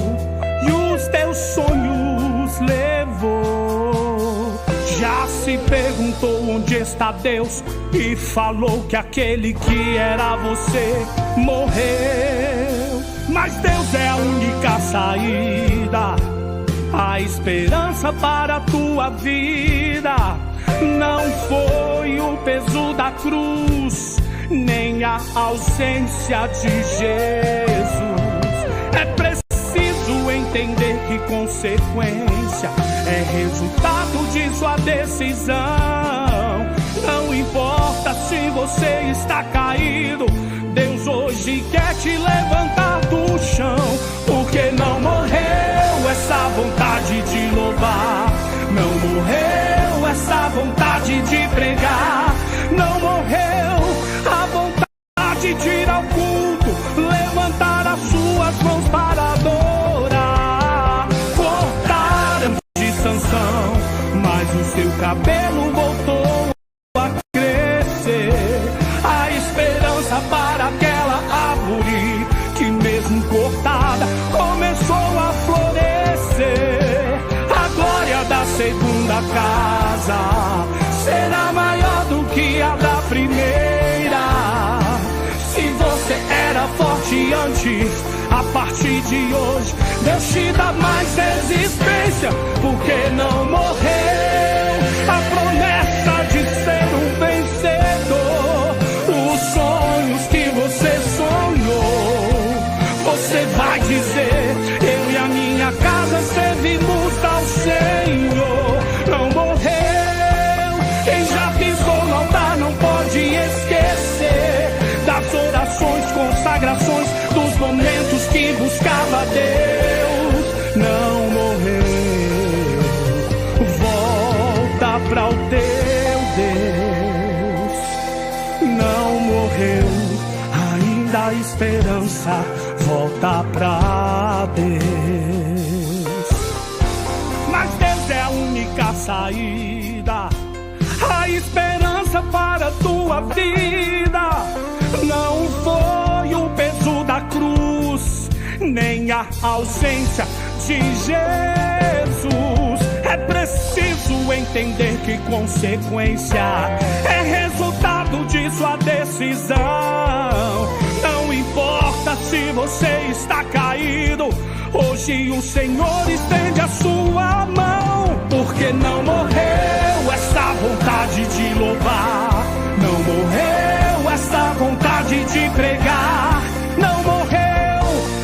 e os teus sonhos levou. Já se perguntou onde está Deus e falou que aquele que era você morreu. Mas Deus é a única saída, a esperança para a tua vida. Não foi o peso da cruz, nem a ausência de Jesus. É preciso entender que consequência é resultado de sua decisão. Não importa se você está caído, Deus hoje quer te levantar do chão. Porque não morreu essa vontade de louvar, não morreu essa vontade de pregar, não casa será maior do que a da primeira. Se você era forte antes, a partir de hoje Deus te dá mais resistência, porque não morreu a promessa de ser um vencedor. Os sonhos que você sonhou, você vai dizer: eu e a minha casa servimos ao Senhor. Não morreu, quem já pisou no altar não pode esquecer das orações, consagrações, dos momentos que buscava Deus. Não morreu, volta para o teu Deus. Não morreu, ainda há esperança, volta pra Deus. Mas Deus é a única saída, a esperança para a tua vida. Não foi o peso da cruz, nem a ausência de Jesus. É preciso entender que consequência é resultado de sua decisão. Não importa se você está caído, hoje o Senhor estende a sua mão, porque não morreu essa vontade de louvar, não morreu essa vontade de pregar, não morreu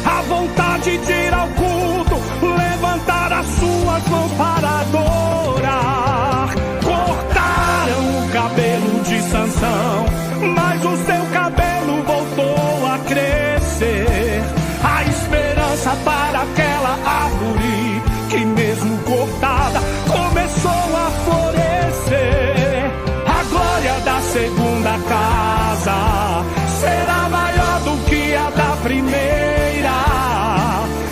a vontade de ir ao culto, levantar as suas mãos para adorar. Cortaram o cabelo de Sansão, mas o seu cabelo voltou a crescer. A esperança para aquela árvore que mesmo cortada começou a florescer. A glória da segunda casa será maior do que a da primeira.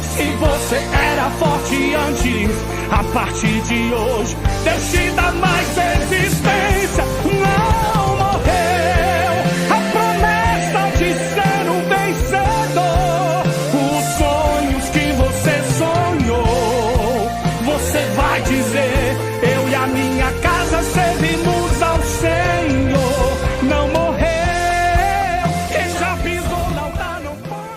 Se você era forte antes, a partir de hoje Deus te dá mais resistência. Não morreu a promessa de ser um vencedor. Os sonhos que você sonhou, você vai dizer: eu e a minha casa servimos ao Senhor. Não morreu, quem já pisou no altar não pode.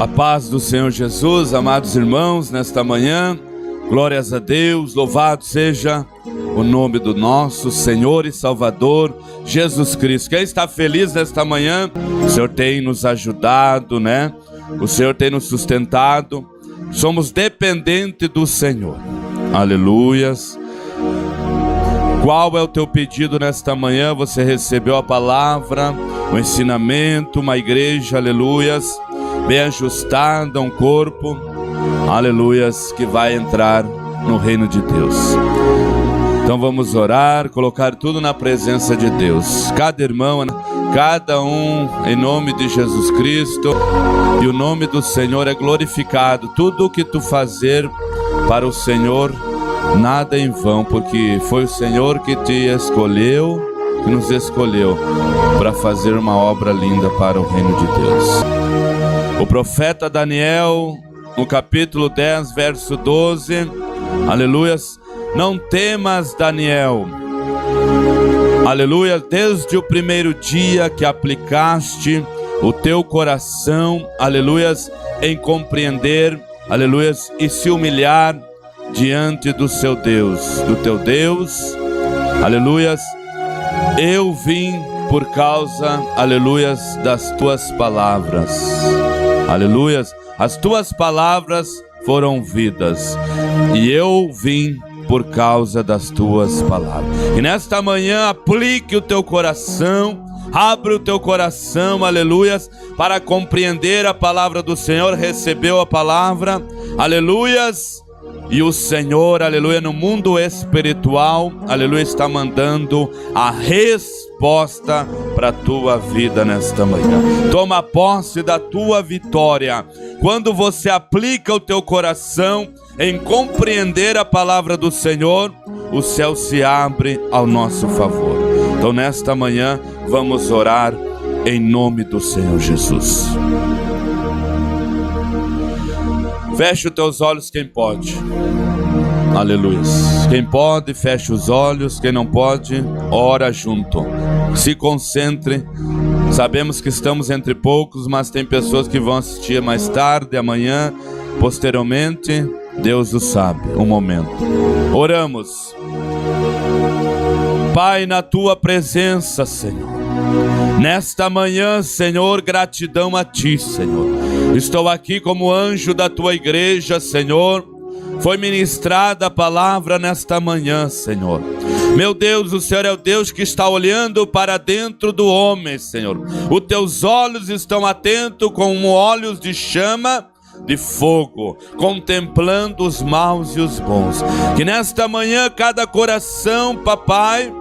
A paz do Senhor Jesus, amados irmãos, nesta manhã, glórias a Deus, louvado seja o nome do nosso Senhor e Salvador Jesus Cristo. Quem está feliz nesta manhã? O Senhor tem nos ajudado, né? O Senhor tem nos sustentado. Somos dependentes do Senhor. Aleluias. Qual é o teu pedido nesta manhã? Você recebeu a palavra, o ensinamento, uma igreja, aleluias, bem ajustada, um corpo, aleluias, que vai entrar no reino de Deus. Então vamos orar, colocar tudo na presença de Deus. Cada irmão, cada um, em nome de Jesus Cristo, e o nome do Senhor é glorificado. Tudo o que tu fazer para o Senhor, nada em vão, porque foi o Senhor que te escolheu, que nos escolheu para fazer uma obra linda para o reino de Deus. O profeta Daniel, no capítulo 10, verso 12, aleluias: não temas, Daniel, aleluia, desde o primeiro dia que aplicaste o teu coração, aleluias, em compreender, aleluias, e se humilhar diante do seu Deus, do teu Deus, aleluias, eu vim por causa, aleluias, das tuas palavras, aleluias, as tuas palavras foram vidas, e eu vim por causa das tuas palavras. E nesta manhã aplique o teu coração, abre o teu coração, aleluias, para compreender a palavra do Senhor. Recebeu a palavra, aleluias, e o Senhor, aleluia, no mundo espiritual, aleluia, está mandando a resposta para a tua vida nesta manhã. Toma posse da tua vitória. Quando você aplica o teu coração em compreender a palavra do Senhor, o céu se abre ao nosso favor. Então nesta manhã vamos orar em nome do Senhor Jesus. Feche os teus olhos, quem pode. Aleluia. Quem pode, feche os olhos. Quem não pode, ora junto. Se concentre. Sabemos que estamos entre poucos, mas tem pessoas que vão assistir mais tarde, amanhã, posteriormente. Deus o sabe, um momento. Oramos. Pai, na tua presença, Senhor. Nesta manhã, Senhor, gratidão a ti, Senhor. Estou aqui como anjo da tua igreja, Senhor. Foi ministrada a palavra nesta manhã, Senhor. Meu Deus, o Senhor é o Deus que está olhando para dentro do homem, Senhor. Os teus olhos estão atentos como olhos de chama de fogo, contemplando os maus e os bons. Que nesta manhã cada coração, papai,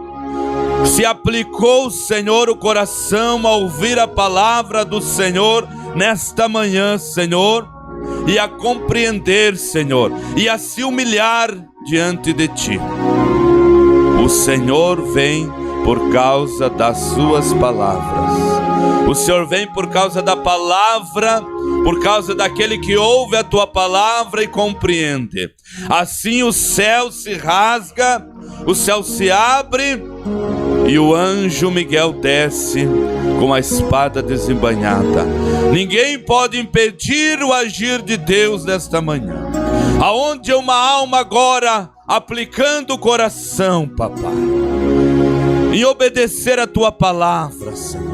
se aplicou, Senhor, o coração a ouvir a palavra do Senhor nesta manhã, Senhor, e a compreender, Senhor, e a se humilhar diante de ti. O Senhor vem por causa das suas palavras. O Senhor vem por causa da palavra, por causa daquele que ouve a tua palavra e compreende. Assim o céu se rasga, o céu se abre e o anjo Miguel desce com a espada desembainhada. Ninguém pode impedir o agir de Deus nesta manhã. Aonde é uma alma agora aplicando o coração, papai, em obedecer a tua palavra, Senhor.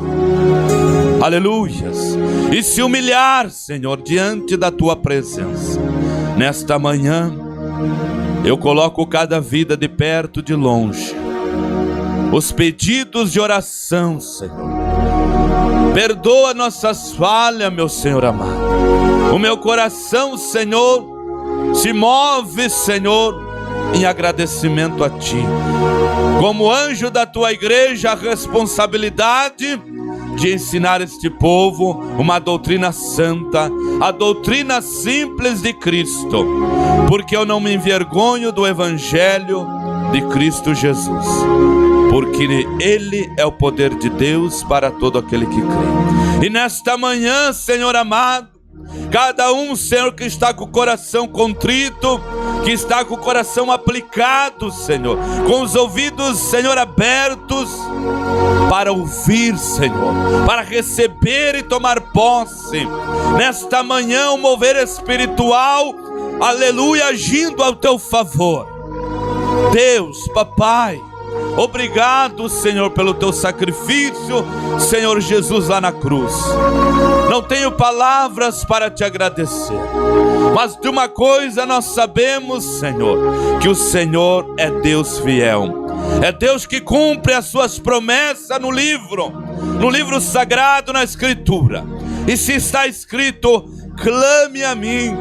Aleluias. E se humilhar, Senhor, diante da tua presença. Nesta manhã, eu coloco cada vida de perto, de longe. Os pedidos de oração, Senhor. Perdoa nossas falhas, meu Senhor amado. O meu coração, Senhor, se move, Senhor, em agradecimento a ti. Como anjo da tua igreja, a responsabilidade de ensinar este povo uma doutrina santa, a doutrina simples de Cristo, porque eu não me envergonho do evangelho de Cristo Jesus, porque Ele é o poder de Deus para todo aquele que crê. E nesta manhã, Senhor amado, cada um, Senhor, que está com o coração contrito, que está com o coração aplicado, Senhor, com os ouvidos, Senhor, abertos, para ouvir, Senhor, para receber e tomar posse. Nesta manhã, o mover espiritual, aleluia, agindo ao teu favor. Deus, papai, obrigado, Senhor, pelo teu sacrifício, Senhor Jesus, lá na cruz. Não tenho palavras para te agradecer, mas de uma coisa nós sabemos, Senhor, que o Senhor é Deus fiel. É Deus que cumpre as suas promessas no livro sagrado, na Escritura. E se está escrito, clame a mim,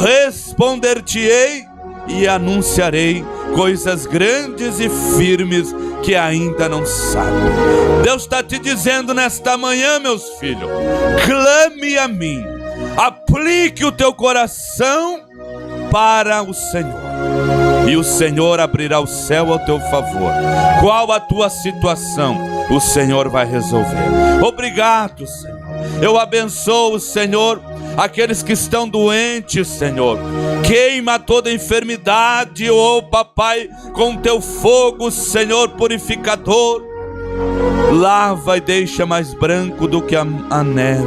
responder-te-ei e anunciarei coisas grandes e firmes que ainda não sabe. Deus está te dizendo nesta manhã, meus filhos, clame a mim, aplique o teu coração para o Senhor, e o Senhor abrirá o céu ao teu favor. Qual a tua situação, o Senhor vai resolver. Obrigado, Senhor. Eu abençoo, Senhor, aqueles que estão doentes, Senhor. Queima toda enfermidade, oh papai, com teu fogo, Senhor, purificador. Lava e deixa mais branco do que a neve.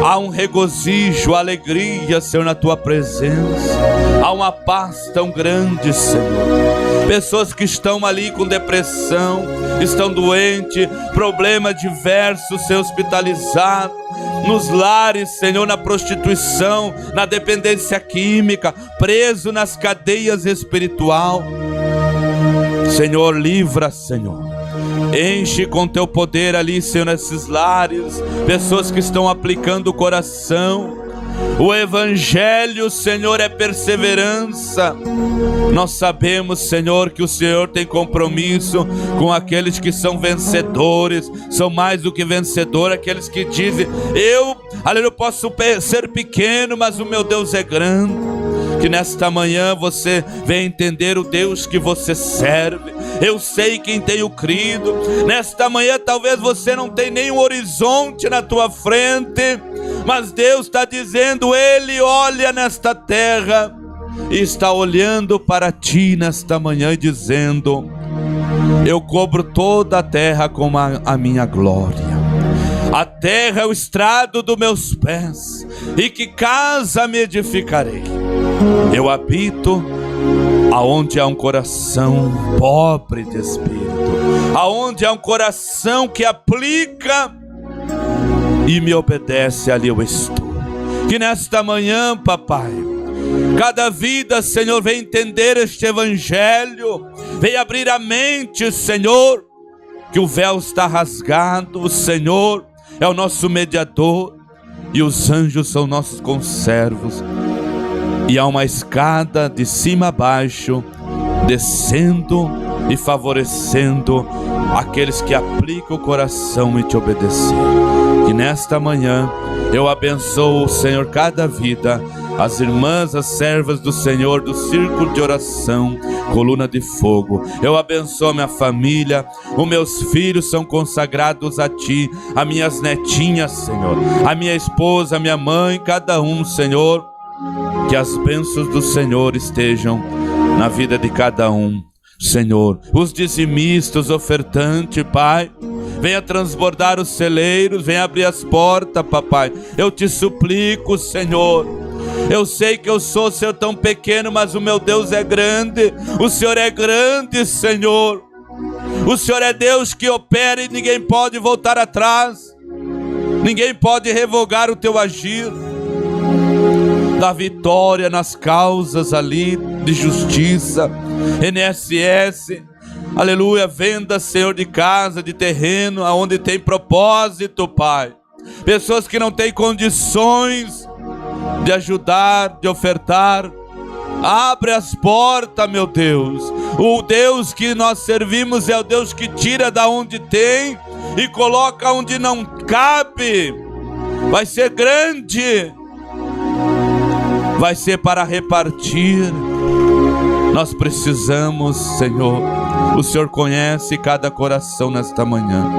Há um regozijo, alegria, Senhor, na tua presença. Há uma paz tão grande, Senhor. Pessoas que estão ali com depressão, estão doentes, problemas diversos, ser hospitalizados. Nos lares, Senhor, na prostituição, na dependência química, preso nas cadeias espiritual. Senhor, livra, Senhor. Enche com teu poder ali, Senhor, nesses lares, pessoas que estão aplicando o coração. O evangelho, Senhor, é perseverança. Nós sabemos, Senhor, que o Senhor tem compromisso com aqueles que são vencedores, são mais do que vencedores, aqueles que dizem, eu posso ser pequeno, mas o meu Deus é grande. Que nesta manhã você venha entender o Deus que você serve. Eu sei quem tenho crido. Nesta manhã talvez você não tenha nenhum horizonte na tua frente, Mas Deus está dizendo, Ele olha nesta terra e está olhando para ti nesta manhã e dizendo: eu cobro toda a terra com a minha glória. A terra é o estrado dos meus pés, e que casa me edificarei. Eu habito aonde há um coração pobre de espírito, aonde há um coração que aplica e me obedece, ali eu estou. Que nesta manhã, papai, cada vida, Senhor, vem entender este evangelho, vem abrir a mente, Senhor, que o véu está rasgado, o Senhor é o nosso mediador e os anjos são nossos conservos. E há uma escada de cima a baixo, descendo e favorecendo aqueles que aplicam o coração e te obedecer. Que nesta manhã eu abençoo, Senhor, cada vida, as irmãs, as servas do Senhor, do círculo de oração, coluna de fogo. Eu abençoo a minha família, os meus filhos são consagrados a Ti, as minhas netinhas, Senhor, a minha esposa, a minha mãe, cada um, Senhor. Que as bênçãos do Senhor estejam na vida de cada um, Senhor. Os dizimistas, os ofertantes, Pai, venha transbordar os celeiros, venha abrir as portas, papai. Eu te suplico, Senhor. Eu sei que eu sou, Senhor, tão pequeno, mas o meu Deus é grande. O Senhor é grande, Senhor. O Senhor é Deus que opera e ninguém pode voltar atrás. Ninguém pode revogar o teu agir. Da vitória nas causas ali de justiça, INSS, aleluia, venda, Senhor, de casa, de terreno, aonde tem propósito, Pai. Pessoas que não têm condições de ajudar, de ofertar, abre as portas, meu Deus. O Deus que nós servimos é o Deus que tira da onde tem e coloca onde não cabe. Vai ser grande, vai ser para repartir. Nós precisamos, Senhor. O Senhor conhece cada coração nesta manhã.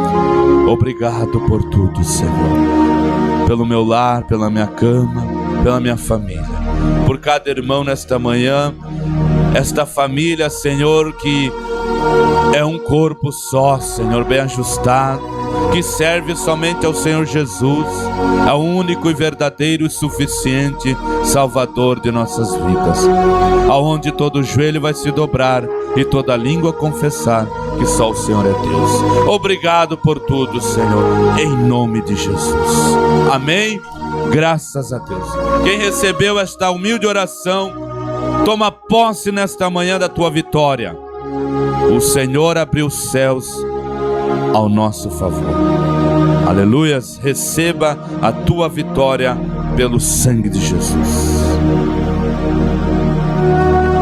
Obrigado por tudo, Senhor. Pelo meu lar, pela minha cama, pela minha família. Por cada irmão nesta manhã. Esta família, Senhor, que é um corpo só, Senhor, bem ajustado, que serve somente ao Senhor Jesus, é o único e verdadeiro e suficiente Salvador de nossas vidas, aonde todo joelho vai se dobrar e toda língua confessar que só o Senhor é Deus. Obrigado por tudo, Senhor, em nome de Jesus. Amém? Graças a Deus. Quem recebeu esta humilde oração, toma posse nesta manhã da tua vitória. O Senhor abriu os céus ao nosso favor. Aleluias, receba a tua vitória pelo sangue de Jesus.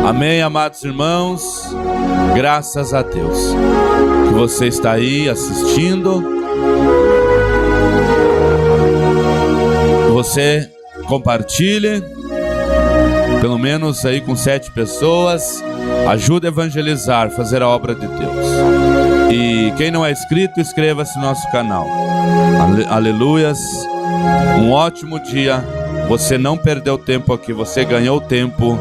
Amém, amados irmãos. Graças a Deus que você está aí assistindo. Você compartilhe, pelo menos aí com 7 pessoas. Ajude a evangelizar, fazer a obra de Deus. E quem não é inscrito, inscreva-se no nosso canal. Aleluias. Um ótimo dia. Você não perdeu tempo aqui, você ganhou tempo,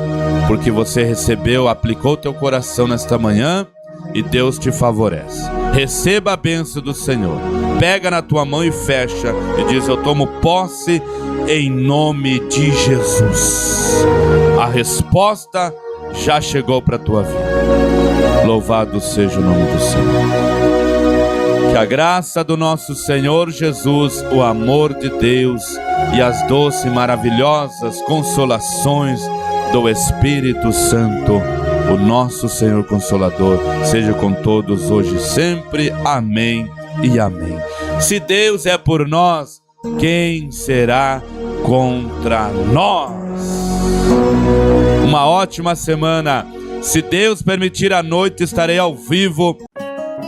porque você recebeu, aplicou teu coração nesta manhã e Deus te favorece. Receba a bênção do Senhor. Pega na tua mão e fecha e diz: eu tomo posse em nome de Jesus. A resposta já chegou para a tua vida. Louvado seja o nome do Senhor. Que a graça do nosso Senhor Jesus, o amor de Deus e as doces e maravilhosas consolações do Espírito Santo, o nosso Senhor Consolador, seja com todos hoje e sempre. Amém e amém. Se Deus é por nós, quem será contra nós? Uma ótima semana. Se Deus permitir, à noite estarei ao vivo.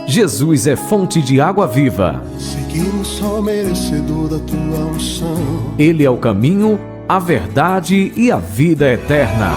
Jesus é fonte de água viva. Seguimos só merecedor da tua unção. Ele é o caminho, a verdade e a vida eterna.